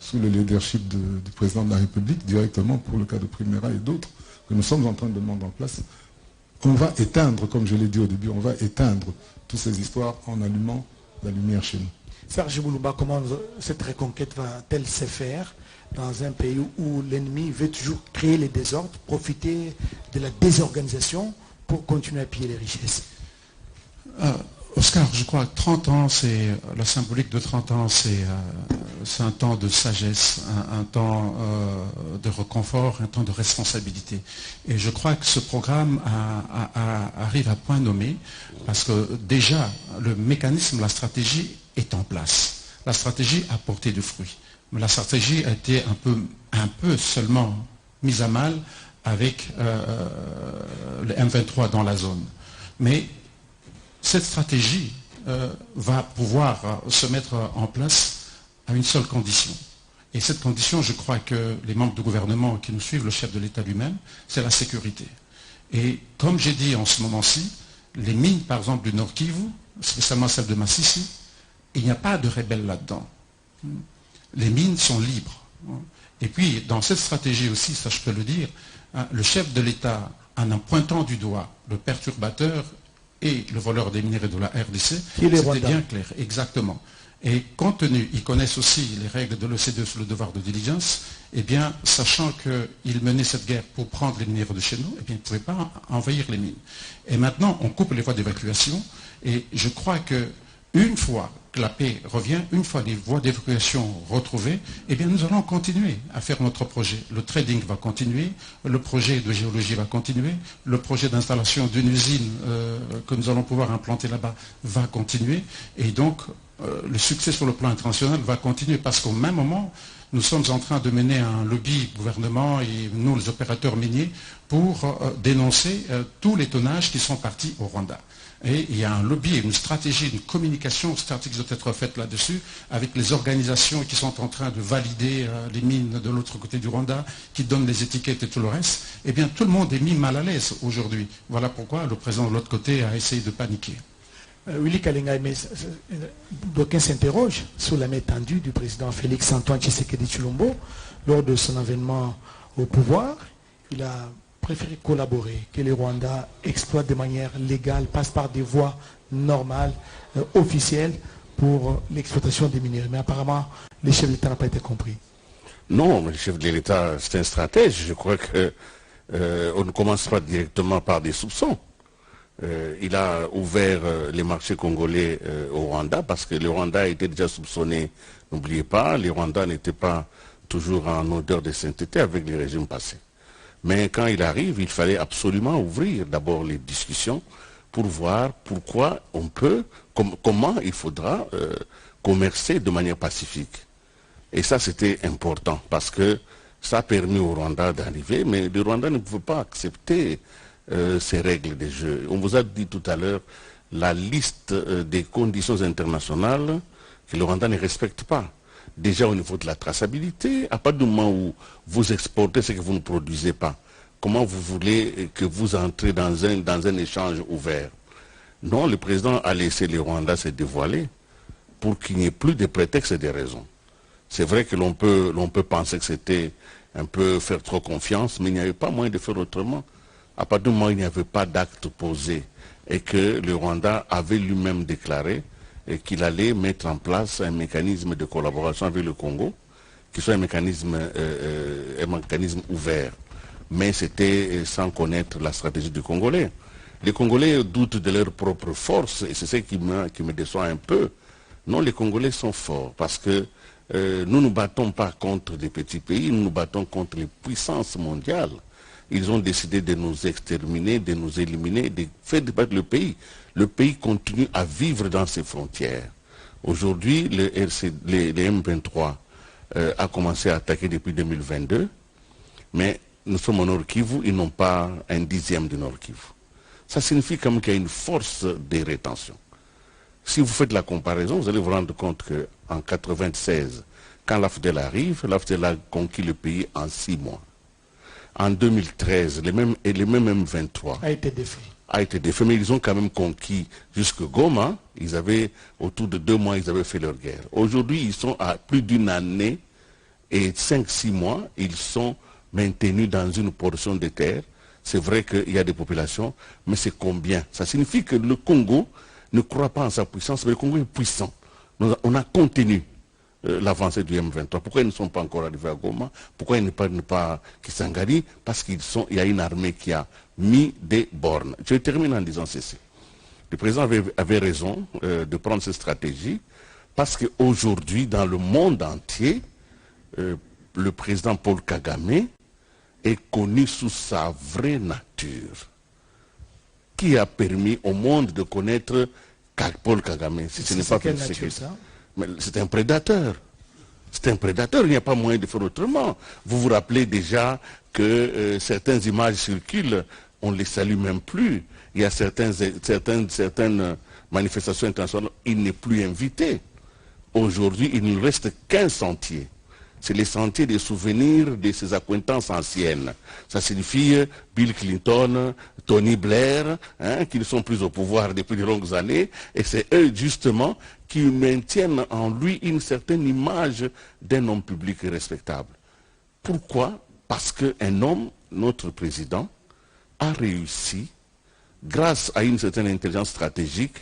sous le leadership du président de la République, directement pour le cas de Primera et d'autres, que nous sommes en train de mettre en place. On va éteindre, comme je l'ai dit au début, on va éteindre toutes ces histoires en allumant la lumière chez nous. Serge Boulouba, comment cette reconquête va-t-elle se faire dans un pays où l'ennemi veut toujours créer les désordres, profiter de la désorganisation pour continuer à piller les richesses? Oscar, je crois que 30 ans, c'est la symbolique de 30 ans, c'est un temps de sagesse, un temps de réconfort, un temps de responsabilité. Et je crois que ce programme arrive à point nommé parce que déjà, le mécanisme, la stratégie est en place. La stratégie a porté du fruit. Mais la stratégie a été un peu seulement mise à mal avec le M23 dans la zone. Mais cette stratégie va pouvoir se mettre en place à une seule condition. Et cette condition, je crois que les membres du gouvernement qui nous suivent, le chef de l'État lui-même, c'est la sécurité. Et comme j'ai dit en ce moment-ci, les mines, par exemple, du Nord Kivu, spécialement celle de Massissi, il n'y a pas de rebelles là-dedans. Les mines sont libres. Et puis, dans cette stratégie aussi, ça je peux le dire, le chef de l'État, en pointant du doigt le perturbateur et le voleur des minéraux de la RDC, c'était bien clair, exactement. Et compte tenu, ils connaissent aussi les règles de l'OCDE sur le devoir de diligence, eh bien, sachant qu'ils menaient cette guerre pour prendre les minéraux de chez nous, eh bien, ils ne pouvaient pas envahir les mines. Et maintenant, on coupe les voies d'évacuation, et je crois qu'une fois que la paix revient, une fois les voies d'évacuation retrouvées, eh bien, nous allons continuer à faire notre projet. Le trading va continuer, le projet de géologie va continuer, le projet d'installation d'une usine que nous allons pouvoir implanter là-bas va continuer, et donc, le succès sur le plan international va continuer parce qu'au même moment, nous sommes en train de mener un lobby gouvernement et nous, les opérateurs miniers, pour dénoncer tous les tonnages qui sont partis au Rwanda. Et il y a un lobby, une stratégie, une communication stratégique qui doit être faite là-dessus avec les organisations qui sont en train de valider les mines de l'autre côté du Rwanda, qui donnent les étiquettes et tout le reste. Eh bien, tout le monde est mis mal à l'aise aujourd'hui. Voilà pourquoi le président de l'autre côté a essayé de paniquer. Willy Kalinga, mais d'aucuns s'interrogent sur la main tendue du président Félix Antoine Tshisekedi Tshilombo lors de son avènement au pouvoir. Il a préféré collaborer, que les Rwandais exploitent de manière légale, passent par des voies normales, officielles pour l'exploitation des minéraux. Mais apparemment, le chef de l'État n'a pas été compris. Non, mais le chef de l'État, c'est un stratège. Je crois qu'on ne commence pas directement par des soupçons. Il a ouvert les marchés congolais au Rwanda parce que le Rwanda était déjà soupçonné. N'oubliez pas, les Rwandais n'étaient pas toujours en odeur de sainteté avec les régimes passés. Mais quand il arrive, il fallait absolument ouvrir d'abord les discussions pour voir pourquoi on peut, comment il faudra commercer de manière pacifique. Et ça, c'était important parce que ça a permis au Rwanda d'arriver, mais le Rwanda ne pouvait pas accepter ces règles de jeu. On vous a dit tout à l'heure la liste des conditions internationales que le Rwanda ne respecte pas. Déjà au niveau de la traçabilité, à partir du moment où vous exportez ce que vous ne produisez pas, comment vous voulez que vous entrez dans un échange ouvert? Non, le président a laissé le Rwanda se dévoiler pour qu'il n'y ait plus de prétextes et de raisons. C'est vrai que l'on peut penser que c'était un peu faire trop confiance, mais il n'y avait pas moyen de faire autrement. À partir du moment où il n'y avait pas d'acte posé et que le Rwanda avait lui-même déclaré qu'il allait mettre en place un mécanisme de collaboration avec le Congo, qui soit un mécanisme ouvert. Mais c'était sans connaître la stratégie du Congolais. Les Congolais doutent de leur propre force et c'est ce qui me déçoit un peu. Non, les Congolais sont forts parce que nous ne nous battons pas contre des petits pays, nous nous battons contre les puissances mondiales. Ils ont décidé de nous exterminer, de nous éliminer, de faire débattre le pays. Le pays continue à vivre dans ses frontières. Aujourd'hui, le M23 a commencé à attaquer depuis 2022, mais nous sommes au Nord Kivu, ils n'ont pas un dixième du Nord Kivu. Ça signifie quand même qu'il y a une force de rétention. Si vous faites la comparaison, vous allez vous rendre compte qu'en 1996, quand l'AFDEL arrive, l'AFDEL a conquis le pays en 6 mois. En 2013, les mêmes M23 a été défait. Mais ils ont quand même conquis jusque Goma. Ils avaient, autour de 2 mois, ils avaient fait leur guerre. Aujourd'hui, ils sont à plus d'une année et 5-6 mois, ils sont maintenus dans une portion de terre. C'est vrai qu'il y a des populations, mais c'est combien? Ça signifie que le Congo ne croit pas en sa puissance, mais le Congo est puissant. On a contenu l'avancée du M23. Pourquoi ils ne sont pas encore arrivés à Goma? Pourquoi ils ne parlent pas Kisangani? Parce qu'il y a une armée qui a mis des bornes. Je termine en disant ceci. Le président avait raison de prendre cette stratégie parce qu'aujourd'hui, dans le monde entier, le président Paul Kagame est connu sous sa vraie nature, qui a permis au monde de connaître Paul Kagame. Si ce n'est pas quelle nature, ça? Mais c'est un prédateur. C'est un prédateur, il n'y a pas moyen de faire autrement. Vous vous rappelez déjà que certaines images circulent, on ne les salue même plus. Il y a certaines manifestations internationales, il n'est plus invité. Aujourd'hui, il ne reste qu'un sentier. C'est les sentiers des souvenirs de ses acquaintances anciennes. Ça signifie Bill Clinton, Tony Blair, qui ne sont plus au pouvoir depuis de longues années, et c'est eux justement qui maintiennent en lui une certaine image d'un homme public respectable. Pourquoi? Parce qu'un homme, notre président, a réussi, grâce à une certaine intelligence stratégique,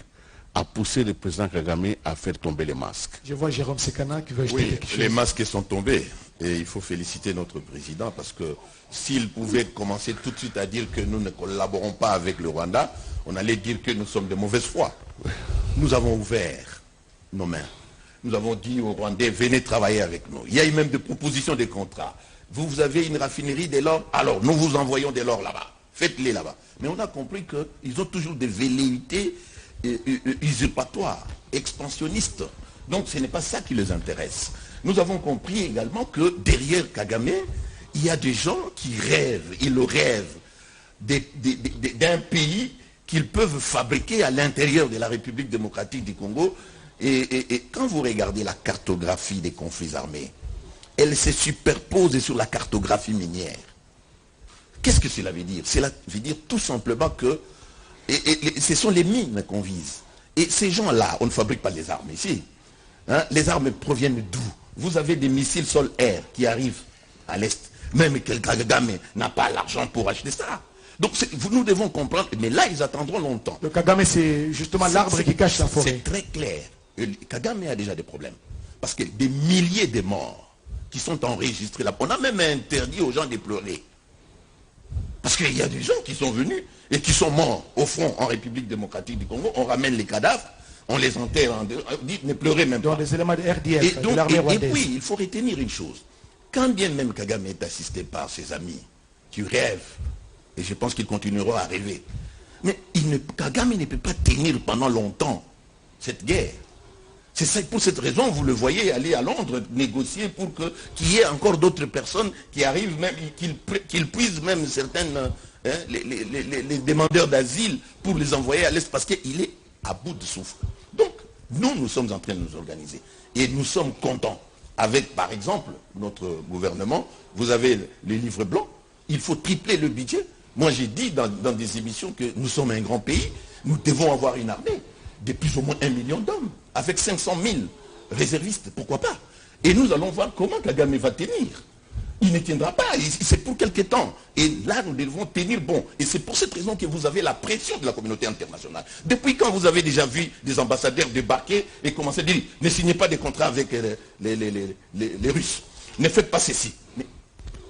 à pousser le président Kagame à faire tomber les masques. Je vois Jérôme Sekana qui veut ajouter quelque chose. Les masques sont tombés. Et il faut féliciter notre président parce que s'il pouvait commencer tout de suite à dire que nous ne collaborons pas avec le Rwanda, on allait dire que nous sommes de mauvaise foi. Nous avons ouvert nos mains. Nous avons dit aux Rwandais, venez travailler avec nous. Il y a eu même des propositions de contrats. Vous avez une raffinerie de l'or, alors nous vous envoyons de l'or là-bas. Faites-les là-bas. Mais on a compris qu'ils ont toujours des velléités usurpatoires, expansionnistes. Donc ce n'est pas ça qui les intéresse. Nous avons compris également que derrière Kagame, il y a des gens qui rêvent, ils le rêvent, d'un pays qu'ils peuvent fabriquer à l'intérieur de la République démocratique du Congo. Et quand vous regardez la cartographie des conflits armés, elle se superpose sur la cartographie minière. Qu'est-ce que cela veut dire? Cela veut dire tout simplement que ce sont les mines qu'on vise. Et ces gens-là, on ne fabrique pas les armes ici. Hein? Les armes proviennent d'où? Vous avez des missiles sol-air qui arrivent à l'Est. Même que Kagame n'a pas l'argent pour acheter ça. Donc nous devons comprendre, mais là ils attendront longtemps. Le Kagame, c'est justement l'arbre qui cache la forêt. C'est très clair. Kagame a déjà des problèmes. Parce que des milliers de morts qui sont enregistrés là. On a même interdit aux gens de pleurer. Parce qu'il y a des gens qui sont venus et qui sont morts au front en République démocratique du Congo. On ramène les cadavres, on les enterre, on dit ne pleurez même pas. Dans des éléments de RDF, de l'armée rwandaise. Et puis, il faut retenir une chose. Quand bien même Kagame est assisté par ses amis, qui rêvent, et je pense qu'ils continueront à rêver, mais Kagame ne peut pas tenir pendant longtemps cette guerre. C'est pour cette raison, vous le voyez aller à Londres négocier pour qu'il y ait encore d'autres personnes qui arrivent, même qu'ils puisent même certaines, les demandeurs d'asile pour les envoyer à l'Est parce qu'il est à bout de souffle. Donc, nous sommes en train de nous organiser. Et nous sommes contents. Avec, par exemple, notre gouvernement, vous avez les livres blancs, il faut tripler le budget. Moi, j'ai dit dans des émissions que nous sommes un grand pays, nous devons avoir une armée de plus ou moins 1 million d'hommes, avec 500 000 réservistes, pourquoi pas? Et nous allons voir comment Kagame va tenir. Il ne tiendra pas, c'est pour quelque temps. Et là, nous devons tenir bon. Et c'est pour cette raison que vous avez la pression de la communauté internationale. Depuis quand vous avez déjà vu des ambassadeurs débarquer et commencer à dire, ne signez pas des contrats avec les Russes, ne faites pas ceci. Mais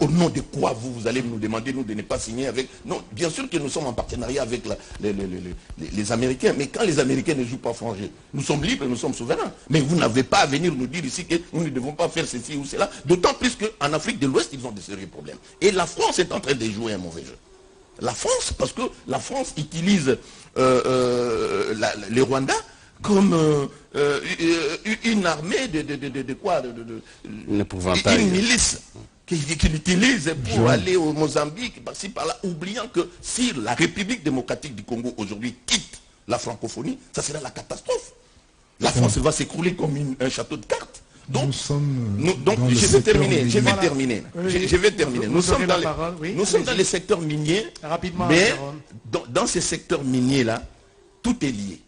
au nom de quoi vous allez nous demander, nous, de ne pas signer avec... Non, bien sûr que nous sommes en partenariat avec les Américains, mais quand les Américains ne jouent pas franc jeu, nous sommes libres, nous sommes souverains. Mais vous n'avez pas à venir nous dire ici que nous ne devons pas faire ceci ou cela, d'autant plus qu'en Afrique de l'Ouest, ils ont de sérieux problèmes. Et la France est en train de jouer un mauvais jeu. La France, parce que la France utilise les Rwandais comme une armée de quoi? Une milice qu'il utilise pour aller au Mozambique, par-ci, par-là, oubliant que si la République démocratique du Congo aujourd'hui quitte la francophonie, ça sera la catastrophe. La France va s'écrouler comme un château de cartes. Donc, je vais terminer. Nous sommes dans les secteurs miniers, mais dans ces secteurs miniers-là, tout est lié.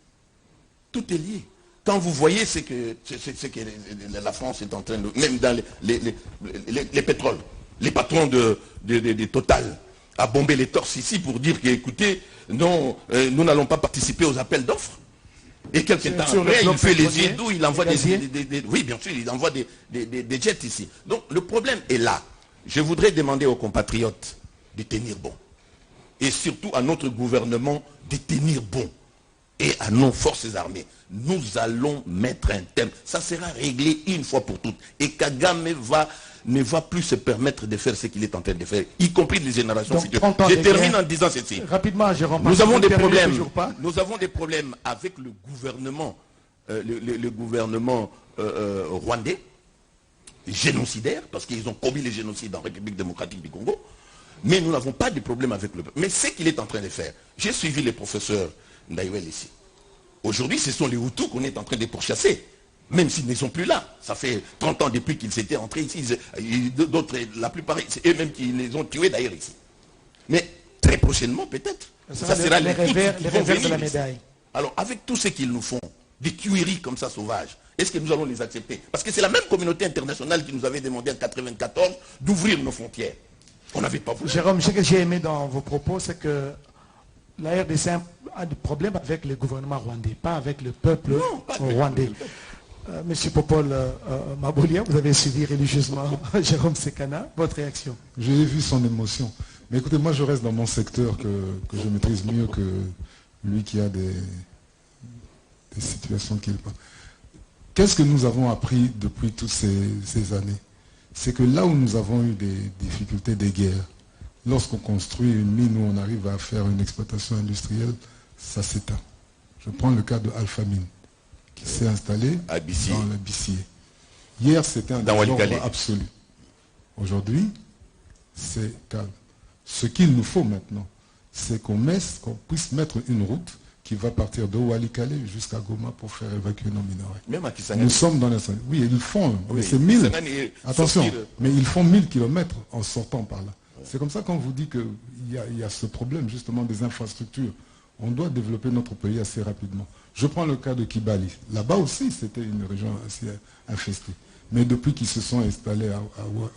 Tout est lié. Quand vous voyez ce que la France est en train de... Même dans les pétroles, les patrons de Total a bombé les torses ici pour dire que, écoutez, non, nous n'allons pas participer aux appels d'offres. Et quelque temps après, il fait les yeux doux, il envoie oui, bien sûr, il envoie des jets ici. Donc le problème est là. Je voudrais demander aux compatriotes de tenir bon. Et surtout à notre gouvernement de tenir bon. Et à nos forces armées, nous allons mettre un terme. Ça sera réglé une fois pour toutes. Et Kagame ne va plus se permettre de faire ce qu'il est en train de faire, y compris les générations futures. Je termine en disant ceci. Rapidement, Jérôme. Nous avons des problèmes. Nous avons des problèmes avec le gouvernement, rwandais. génocidaires, parce qu'ils ont commis les génocides en République démocratique du Congo, mais nous n'avons pas de problème avec le peuple. Mais ce qu'il est en train de faire, j'ai suivi les professeurs Ndaïwel ici. Aujourd'hui, ce sont les Hutus qu'on est en train de pourchasser, même s'ils ne sont plus là. Ça fait 30 ans depuis qu'ils étaient entrés ici. D'autres, la plupart, c'est eux-mêmes qui les ont tués d'ailleurs ici. Mais très prochainement, peut-être, ça sera les revers de la ici. médaille. Alors, avec tout ce qu'ils nous font, des tueries comme ça sauvages, est-ce que nous allons les accepter? Parce que c'est la même communauté internationale qui nous avait demandé en 1994 d'ouvrir nos frontières. On n'avait pas voulu. Jérôme, ce que j'ai aimé dans vos propos, c'est que la RDC a des problèmes avec le gouvernement rwandais, pas avec le peuple rwandais. Monsieur Popol Mabolia, vous avez suivi religieusement Jérôme Sekana. Votre réaction? J'ai vu son émotion. Mais écoutez, moi je reste dans mon secteur que je maîtrise mieux que lui qui a des situations qu'il parle. Qu'est-ce que nous avons appris depuis toutes ces années? C'est que là où nous avons eu des difficultés, des guerres, lorsqu'on construit une mine où on arrive à faire une exploitation industrielle, ça s'éteint. Je prends le cas de Alpha Mine, qui s'est installé dans la Bissier. Hier, c'était un désordre absolu. Aujourd'hui, c'est calme. Ce qu'il nous faut maintenant, c'est qu'on puisse mettre une route qui va partir de Walikale jusqu'à Goma pour faire évacuer nos minerais. Même à Kisangani. Nous sommes dans la... Oui, ils font, mais c'est 1000. Attention, mais ils font 1000 km en sortant par là. C'est comme ça qu'on vous dit qu'il y a ce problème justement des infrastructures. On doit développer notre pays assez rapidement. Je prends le cas de Kibali. Là-bas aussi, c'était une région assez infestée. Mais depuis qu'ils se sont installés à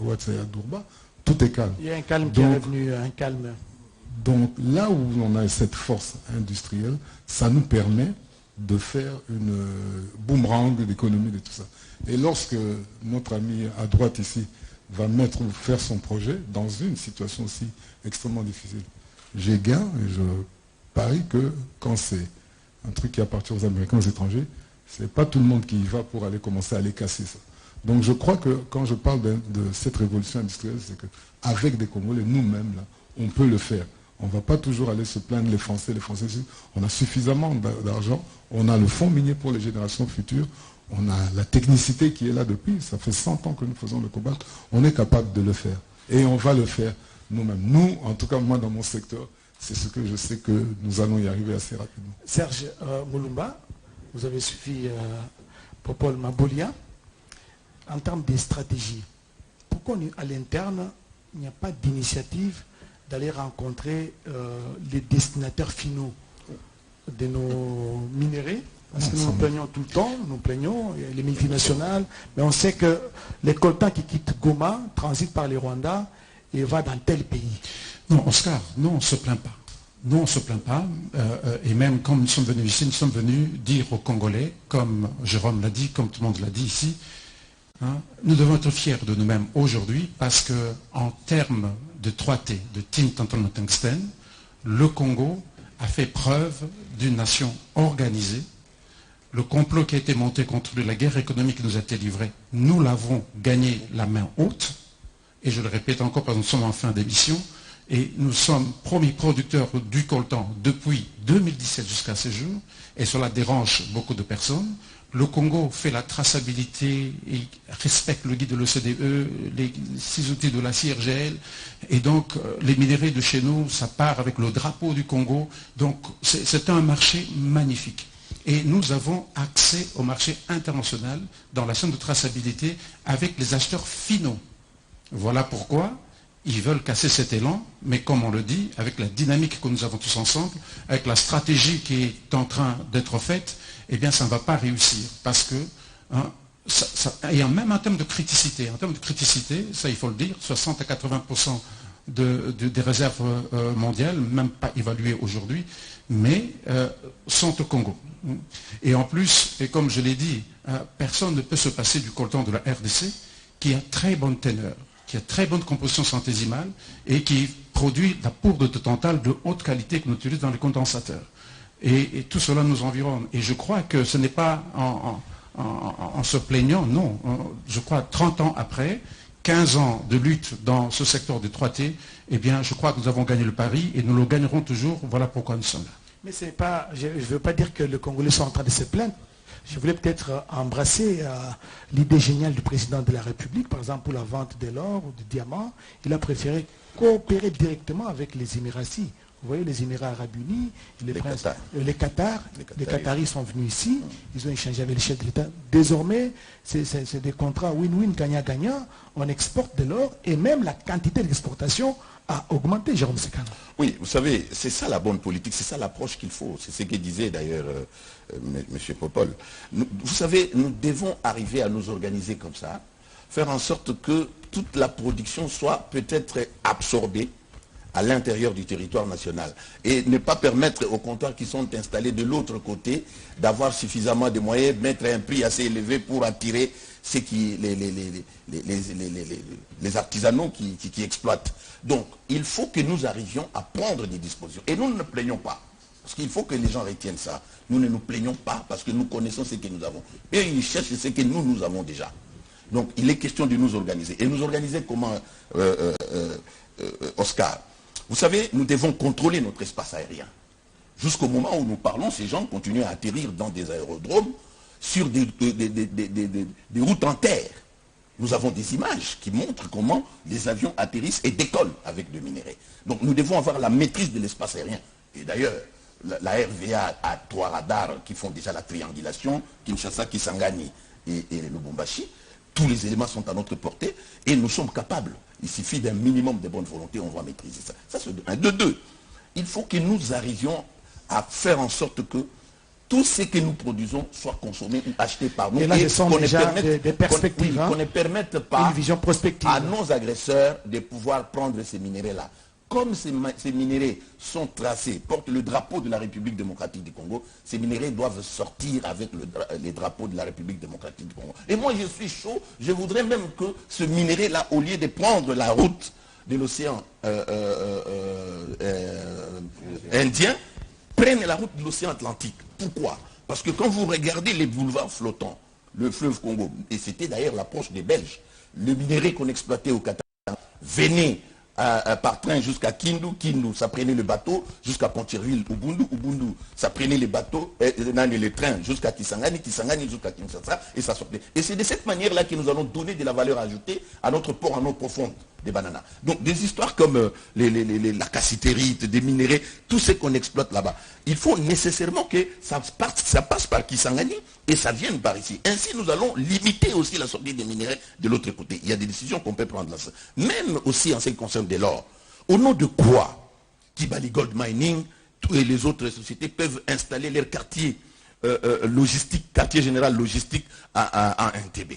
Ouattara et à Dourba, tout est calme. Il y a un calme qui est revenu, un calme. Donc là où on a cette force industrielle, ça nous permet de faire une boomerang d'économie de tout ça. Et lorsque notre ami à droite ici va faire son projet dans une situation aussi extrêmement difficile, j'ai gain et je parie que quand c'est un truc qui appartient aux Américains, aux étrangers, c'est pas tout le monde qui y va pour aller commencer à les casser ça. Donc je crois que quand je parle de cette révolution industrielle, c'est qu'avec des Congolais, nous-mêmes, là, on peut le faire. On ne va pas toujours aller se plaindre les Français, on a suffisamment d'argent, on a le fonds minier pour les générations futures, on a la technicité qui est là depuis, ça fait 100 ans que nous faisons le combat, on est capable de le faire. Et on va le faire nous-mêmes. Nous, en tout cas moi dans mon secteur, c'est ce que je sais que nous allons y arriver assez rapidement. Serge Moulumba, vous avez suivi Popol Mabolia. En termes de stratégie, pourquoi à l'interne, il n'y a pas d'initiative d'aller rencontrer les destinataires finaux de nos minéraux? Parce que nous nous plaignons tout le temps, nous plaignons les multinationales, mais on sait que les coltans qui quittent Goma transitent par les Rwandais et vont dans tel pays. Non, Oscar, nous on ne se plaint pas. Nous on ne se plaint pas. Et même quand nous sommes venus ici, nous sommes venus dire aux Congolais, comme Jérôme l'a dit, comme tout le monde l'a dit ici, nous devons être fiers de nous-mêmes aujourd'hui parce qu'en termes de 3T, de Team Tantalum Tungsten, le Congo a fait preuve d'une nation organisée. Le complot qui a été monté contre lui, la guerre économique qui nous a été livrée, nous l'avons gagné la main haute. Et je le répète encore parce que nous sommes en fin d'émission. Et nous sommes premiers producteurs du coltan depuis 2017 jusqu'à ce jour. Et cela dérange beaucoup de personnes. Le Congo fait la traçabilité, et respecte le guide de l'OCDE, les 6 outils de la CIRGL, et donc les minéraux de chez nous, ça part avec le drapeau du Congo. Donc c'est un marché magnifique. Et nous avons accès au marché international dans la chaîne de traçabilité avec les acheteurs finaux. Voilà pourquoi ils veulent casser cet élan, mais comme on le dit, avec la dynamique que nous avons tous ensemble, avec la stratégie qui est en train d'être faite, eh bien ça ne va pas réussir. Parce que, et même en termes de criticité, ça il faut le dire, 60 à 80% des réserves mondiales, même pas évaluées aujourd'hui, mais sont au Congo. Et en plus, et comme je l'ai dit, personne ne peut se passer du coltan de la RDC, qui a très bonne teneur, qui a très bonne composition centésimale et qui produit la poudre de tantale de haute qualité que nous utilisons dans les condensateurs. Et tout cela nous environne. Et je crois que ce n'est pas en se plaignant, non. Je crois 30 ans après, 15 ans de lutte dans ce secteur des 3T, eh bien je crois que nous avons gagné le pari et nous le gagnerons toujours. Voilà pourquoi nous sommes là. Mais c'est pas, je ne veux pas dire que les Congolais sont en train de se plaindre. Je voulais peut-être embrasser l'idée géniale du président de la République, par exemple pour la vente de l'or ou du diamant. Il a préféré coopérer directement avec les Émiratis. Vous voyez, les Émirats Arabes Unis, les Qataris sont venus ici, ils ont échangé avec les chefs de l'État. Désormais, c'est des contrats win-win, gagnant-gagnant. On exporte de l'or et même la quantité d'exportation a augmenté, Jérôme Sekana. Oui, vous savez, c'est ça la bonne politique, c'est ça l'approche qu'il faut. C'est ce que disait d'ailleurs M. Popol. Vous savez, nous devons arriver à nous organiser comme ça, faire en sorte que toute la production soit peut-être absorbée à l'intérieur du territoire national et ne pas permettre aux comptoirs qui sont installés de l'autre côté d'avoir suffisamment de moyens, mettre un prix assez élevé pour attirer ceux qui, les artisanaux qui exploitent. Donc, il faut que nous arrivions à prendre des dispositions. Et nous ne nous plaignons pas. Parce qu'il faut que les gens retiennent ça. Nous ne nous plaignons pas parce que nous connaissons ce que nous avons. Et ils cherchent ce que nous avons déjà. Donc, il est question de nous organiser. Et nous organiser comment, Oscar? Vous savez, nous devons contrôler notre espace aérien. Jusqu'au moment où nous parlons, ces gens continuent à atterrir dans des aérodromes sur des routes en terre. Nous avons des images qui montrent comment les avions atterrissent et décollent avec le minerai. Donc nous devons avoir la maîtrise de l'espace aérien. Et d'ailleurs, la RVA a 3 radars qui font déjà la triangulation, Kinshasa, Kisangani et Lubumbashi. Tous les éléments sont à notre portée et nous sommes capables. Il suffit d'un minimum de bonne volonté, on va maîtriser ça. Ça c'est de 1. De 2, il faut que nous arrivions à faire en sorte que tout ce que nous produisons soit consommé ou acheté par nous. Et là, ce sont déjà des perspectives. Qu'on ne permette pas une vision prospective à nos agresseurs de pouvoir prendre ces minéraux-là. Comme ces minéraux sont tracés, portent le drapeau de la République démocratique du Congo, ces minéraux doivent sortir avec les drapeaux de la République démocratique du Congo. Et moi, je suis chaud, je voudrais même que ce minerai-là, au lieu de prendre la route de l'océan Indien, prenne la route de l'océan Atlantique. Pourquoi? Parce que quand vous regardez les boulevards flottants, le fleuve Congo, et c'était d'ailleurs l'approche des Belges, le minerai qu'on exploitait au Qatar venait par train jusqu'à Kindu, ça prenait le bateau jusqu'à Pontiville, Ubundu, ça prenait les bateaux, les trains jusqu'à Kisangani jusqu'à Kinshasa, et ça sortait. Et c'est de cette manière-là que nous allons donner de la valeur ajoutée à notre port en eau profonde des bananas. Donc des histoires comme la cassitérite, des minéraux, tout ce qu'on exploite là-bas. Il faut nécessairement que ça passe par Kisangani et ça vienne par ici. Ainsi, nous allons limiter aussi la sortie des minéraux de l'autre côté. Il y a des décisions qu'on peut prendre là. Même aussi en ce qui concerne de l'or. Au nom de quoi Kibali Gold Mining et les autres sociétés peuvent installer leur quartier logistique, quartier général logistique à NTB?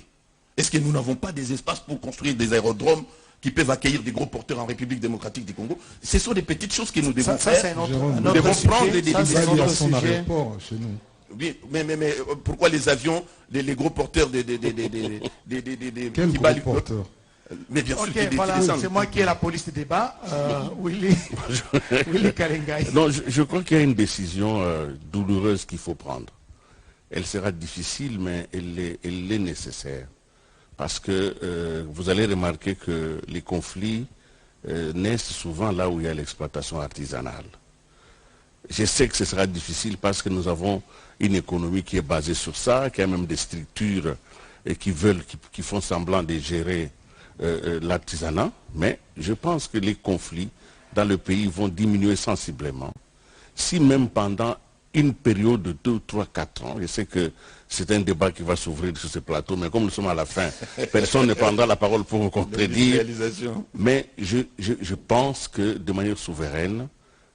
Est-ce que nous n'avons pas des espaces pour construire des aérodromes qui peuvent accueillir des gros porteurs en République démocratique du Congo? Ce sont des petites choses que nous devons faire. Nous devons prendre des décisions. Chez nous. Oui, mais pourquoi les avions, les gros porteurs Quels gros porteurs? Mais bien sûr, voilà, c'est moi qui ai la police de débat, Willy Kalengai. Non, je crois qu'il y a une décision douloureuse qu'il faut prendre. Elle sera difficile, mais elle est nécessaire. Parce que vous allez remarquer que les conflits naissent souvent là où il y a l'exploitation artisanale. Je sais que ce sera difficile parce que nous avons une économie qui est basée sur ça, qui a même des structures qui font semblant de gérer l'artisanat, mais je pense que les conflits dans le pays vont diminuer sensiblement. Si même pendant une période de 2, 3, 4 ans, je sais que c'est un débat qui va s'ouvrir sur ce plateau, mais comme nous sommes à la fin, personne ne prendra la parole pour vous contredire. Mais je pense que de manière souveraine,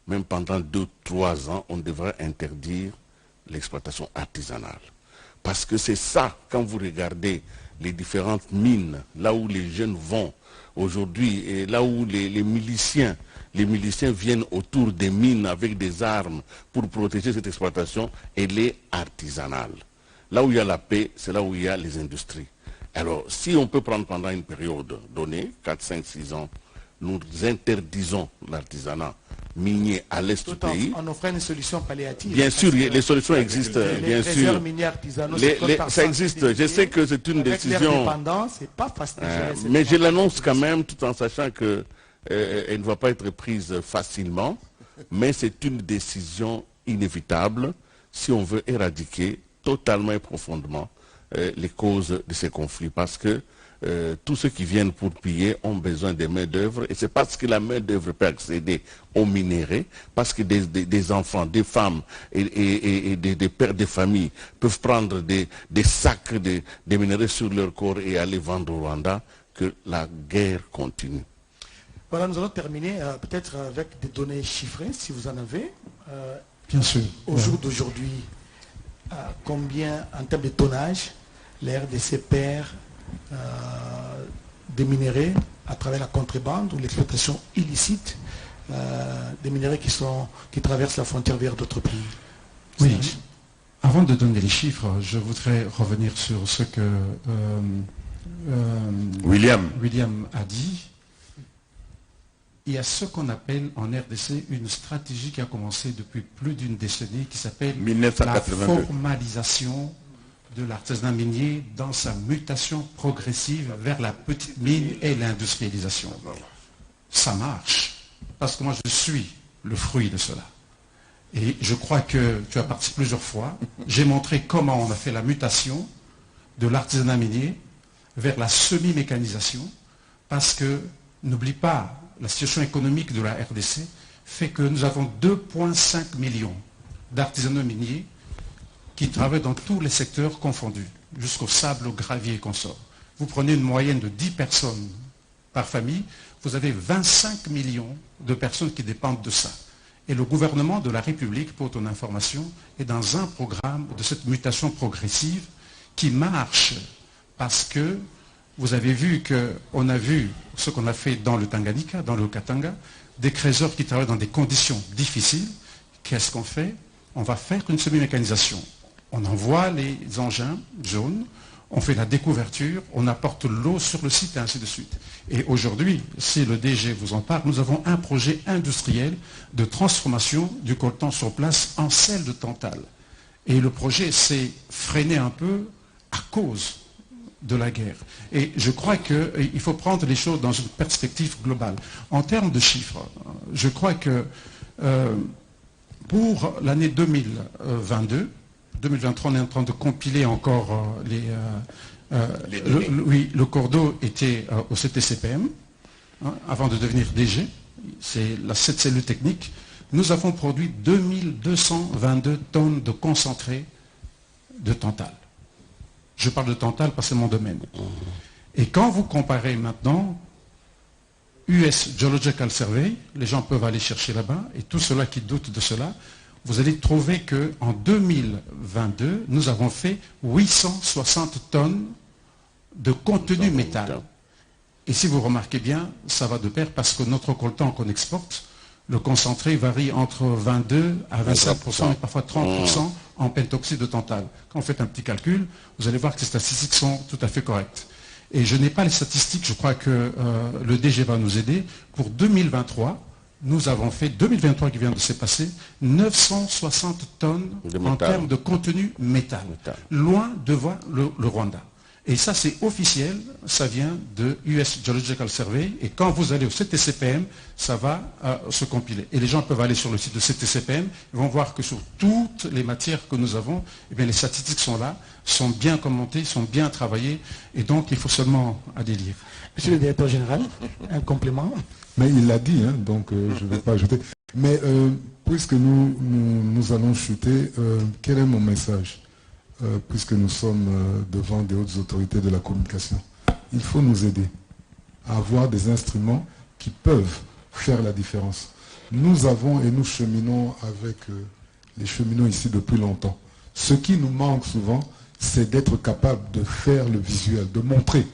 même pendant 2, 3 ans, on devrait interdire l'exploitation artisanale. Parce que c'est ça, quand vous regardez les différentes mines, là où les jeunes vont aujourd'hui, et là où les miliciens viennent autour des mines avec des armes pour protéger cette exploitation, elle est artisanale. Là où il y a la paix, c'est là où il y a les industries. Alors, si on peut prendre pendant une période donnée, 4, 5, 6 ans, nous interdisons l'artisanat minier à l'est du pays. En offrant une solution palliative. Bien sûr, les solutions existent, bien sûr. Ça existe. Je sais que c'est une décision. C'est pas facile. Mais je l'annonce quand même, tout en sachant que elle ne va pas être prise facilement. Mais c'est une décision inévitable si on veut éradiquer totalement et profondément les causes de ces conflits, parce que tous ceux qui viennent pour piller ont besoin des main-d'œuvre, et c'est parce que la main-d'œuvre peut accéder aux minéraux, parce que des enfants, des femmes et des pères de famille peuvent prendre des sacs de minéraux sur leur corps et aller vendre au Rwanda, que la guerre continue. Voilà, nous allons terminer peut-être avec des données chiffrées, si vous en avez. Bien sûr. Au jour d'aujourd'hui, combien en termes de tonnage la RDC perd des minéraux à travers la contrebande ou l'exploitation illicite des minéraux qui traversent la frontière vers d'autres pays? Oui. Avant de donner les chiffres, je voudrais revenir sur ce que William a dit. Il y a ce qu'on appelle en RDC une stratégie qui a commencé depuis plus d'une décennie qui s'appelle la formalisation de l'artisanat minier dans sa mutation progressive vers la petite mine et l'industrialisation. Ça marche, parce que moi je suis le fruit de cela. Et je crois que tu as participé plusieurs fois. J'ai montré comment on a fait la mutation de l'artisanat minier vers la semi-mécanisation, parce que, n'oublie pas, la situation économique de la RDC fait que nous avons 2,5 millions d'artisanaux miniers qui travaillent dans tous les secteurs confondus, jusqu'au sable, au gravier et consorts. Vous prenez une moyenne de 10 personnes par famille, vous avez 25 millions de personnes qui dépendent de ça. Et le gouvernement de la République, pour ton information, est dans un programme de cette mutation progressive qui marche parce que vous avez vu qu'on a vu ce qu'on a fait dans le Tanganyika, dans le Katanga, des créateurs qui travaillent dans des conditions difficiles. Qu'est-ce qu'on fait? On va faire une semi-mécanisation. On envoie les engins jaunes, on fait la découverture, on apporte l'eau sur le site et ainsi de suite. Et aujourd'hui, si le DG vous en parle, nous avons un projet industriel de transformation du coltan sur place en sel de Tantale. Et le projet s'est freiné un peu à cause de la guerre. Et je crois qu'il faut prendre les choses dans une perspective globale. En termes de chiffres, je crois que pour l'année 2022, 2023, on est en train de compiler encore le cours d'eau était au CTCPM, hein, avant de devenir DG, c'est cette cellule technique. Nous avons produit 2222 tonnes de concentré de Tantale. Je parle de Tantale parce que c'est mon domaine. Et quand vous comparez maintenant US Geological Survey, les gens peuvent aller chercher là-bas, et tous ceux-là qui doutent de cela, vous allez trouver qu'en 2022, nous avons fait 860 tonnes de contenu métal. Et si vous remarquez bien, ça va de pair parce que notre coltan qu'on exporte, le concentré varie entre 22 à 25% et parfois 30% en pentoxyde de Tantale. Quand vous faites un petit calcul, vous allez voir que les statistiques sont tout à fait correctes. Et je n'ai pas les statistiques, je crois que le DG va nous aider. Pour 2023, nous avons fait, 2023 qui vient de se passer, 960 tonnes en termes de contenu métal, loin devant le Rwanda. Et ça, c'est officiel, ça vient de US Geological Survey, et quand vous allez au CTCPM, ça va se compiler. Et les gens peuvent aller sur le site de CTCPM, ils vont voir que sur toutes les matières que nous avons, eh bien, les statistiques sont là, sont bien commentées, sont bien travaillées, et donc il faut seulement aller lire. Monsieur le directeur général, un complément? Mais il l'a dit, hein, donc je ne vais pas ajouter. Mais puisque nous allons chuter, quel est mon message? Puisque nous sommes devant des hautes autorités de la communication, il faut nous aider à avoir des instruments qui peuvent faire la différence. Nous avons et nous cheminons avec les cheminots ici depuis longtemps. Ce qui nous manque souvent, c'est d'être capable de faire le visuel, de montrer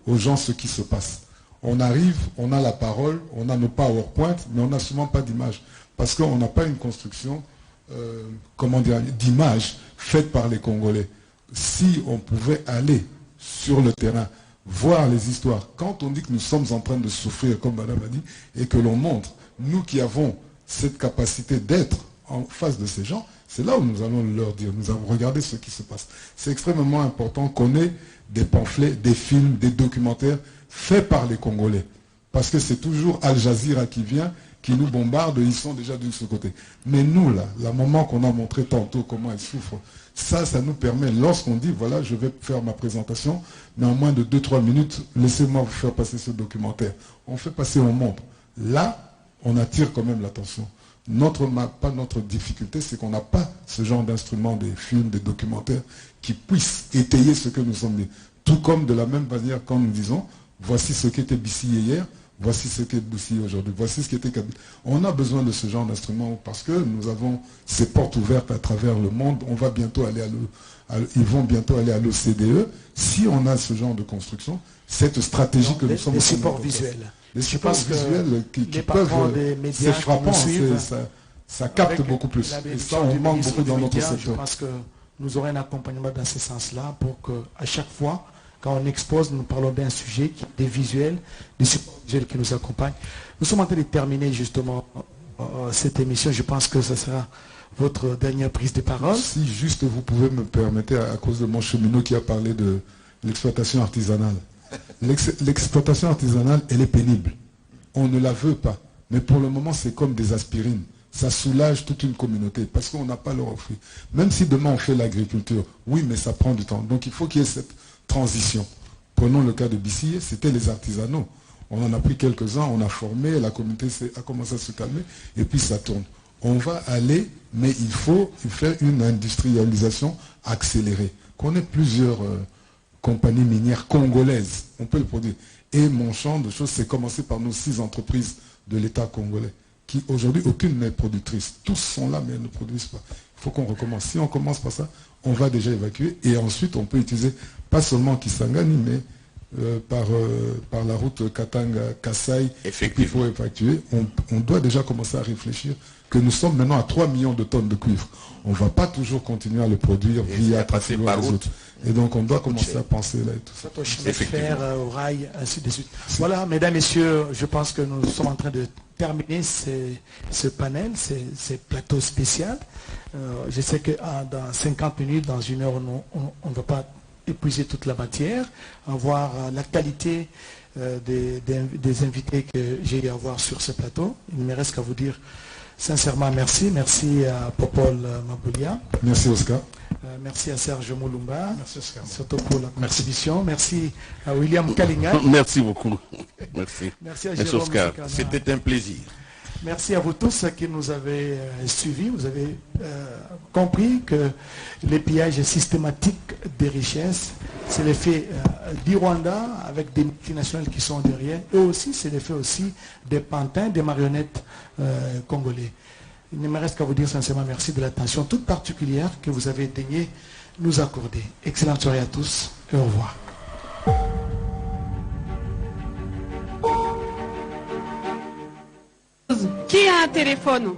aux gens ce qui se passe. On arrive, on a la parole, on a nos PowerPoint, mais on n'a souvent pas d'image. Parce qu'on n'a pas une construction d'image faite par les Congolais. Si on pouvait aller sur le terrain, voir les histoires, quand on dit que nous sommes en train de souffrir, comme Madame a dit, et que l'on montre, nous qui avons cette capacité d'être en face de ces gens, c'est là où nous allons leur dire, nous avons regardé ce qui se passe. C'est extrêmement important qu'on ait des pamphlets, des films, des documentaires faits par les Congolais. Parce que c'est toujours Al Jazeera qui vient, qui nous bombardent, ils sont déjà de ce côté. Mais nous, là, la maman qu'on a montré tantôt, comment elle souffre, ça nous permet, lorsqu'on dit, voilà, je vais faire ma présentation, mais en moins de 2-3 minutes, laissez-moi vous faire passer ce documentaire. On fait passer au monde. Là, on attire quand même l'attention. Pas notre difficulté, c'est qu'on n'a pas ce genre d'instruments, des films, des documentaires, qui puissent étayer ce que nous sommes dit. Tout comme de la même manière quand nous disons, voici ce qu'était Bissy hier, voici ce qu'est Bissy aujourd'hui, voici ce qu'était Kabila. On a besoin de ce genre d'instruments parce que nous avons ces portes ouvertes à travers le monde. On va bientôt aller ils vont bientôt aller à l'OCDE. Si on a ce genre de construction, cette stratégie que nous sommes... Les supports visuels. Les supports visuels qui peuvent... C'est frappant, ça capte beaucoup plus. Et ça, on manque beaucoup dans notre secteur. Je pense que nous aurons un accompagnement dans ce sens-là pour qu'à chaque fois, quand on expose, nous parlons d'un sujet, des visuels, des supports visuels qui nous accompagnent. Nous sommes en train de terminer justement cette émission. Je pense que ce sera votre dernière prise de parole. Si juste vous pouvez me permettre, à cause de mon cheminot qui a parlé de l'exploitation artisanale. L'exploitation artisanale, elle est pénible. On ne la veut pas. Mais pour le moment, c'est comme des aspirines. Ça soulage toute une communauté parce qu'on n'a pas leur offrir. Même si demain on fait l'agriculture, oui, mais ça prend du temps. Donc il faut qu'il y ait cette transition. Prenons le cas de Bissy, c'était les artisanaux. On en a pris quelques-uns, on a formé, la communauté a commencé à se calmer et puis ça tourne. On va aller, mais il faut faire une industrialisation accélérée. Qu'on ait plusieurs compagnies minières congolaises, on peut le produire. Et mon champ de choses, c'est commencer par nos 6 entreprises de l'État congolais, qui aujourd'hui, aucune n'est productrice. Tous sont là, mais elles ne produisent pas. Il faut qu'on recommence. Si on commence par ça, on va déjà évacuer. Et ensuite, on peut utiliser, pas seulement Kisangani, mais par la route Katanga-Kassai. Effectivement. Il faut évacuer. On doit déjà commencer à réfléchir que nous sommes maintenant à 3 millions de tonnes de cuivre. On ne va pas toujours continuer à le produire via passer par route. Et donc on doit commencer à penser là et tout ça. Au chemin de fer, au rail, ainsi de suite. Voilà, mesdames, messieurs, je pense que nous sommes en train de terminer ce panel, ces plateaux spéciaux. Je sais que dans 50 minutes, dans 1 heure, on ne va pas épuiser toute la matière, voir la qualité des invités que j'ai eu à voir sur ce plateau. Il ne me reste qu'à vous dire sincèrement merci. Merci à Popol Maboulia. Merci Oscar. Merci à Serge Moulumba. Merci Oscar. Surtout pour la contribution. Merci à William Kalinga. Merci beaucoup. Merci. Merci à Jérôme Oscar. Sekana. C'était un plaisir. Merci à vous tous qui nous avez suivis. Vous avez compris que les pillages systématiques des richesses, c'est l'effet du Rwanda avec des multinationales qui sont derrière. Et aussi, c'est l'effet aussi des pantins, des marionnettes congolais. Il ne me reste qu'à vous dire sincèrement merci de l'attention toute particulière que vous avez daigné nous accorder. Excellente soirée à tous et au revoir. Qui a un téléphone?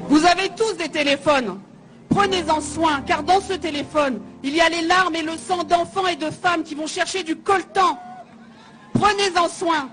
Vous avez tous des téléphones. Prenez-en soin, car dans ce téléphone, il y a les larmes et le sang d'enfants et de femmes qui vont chercher du coltan. Prenez-en soin.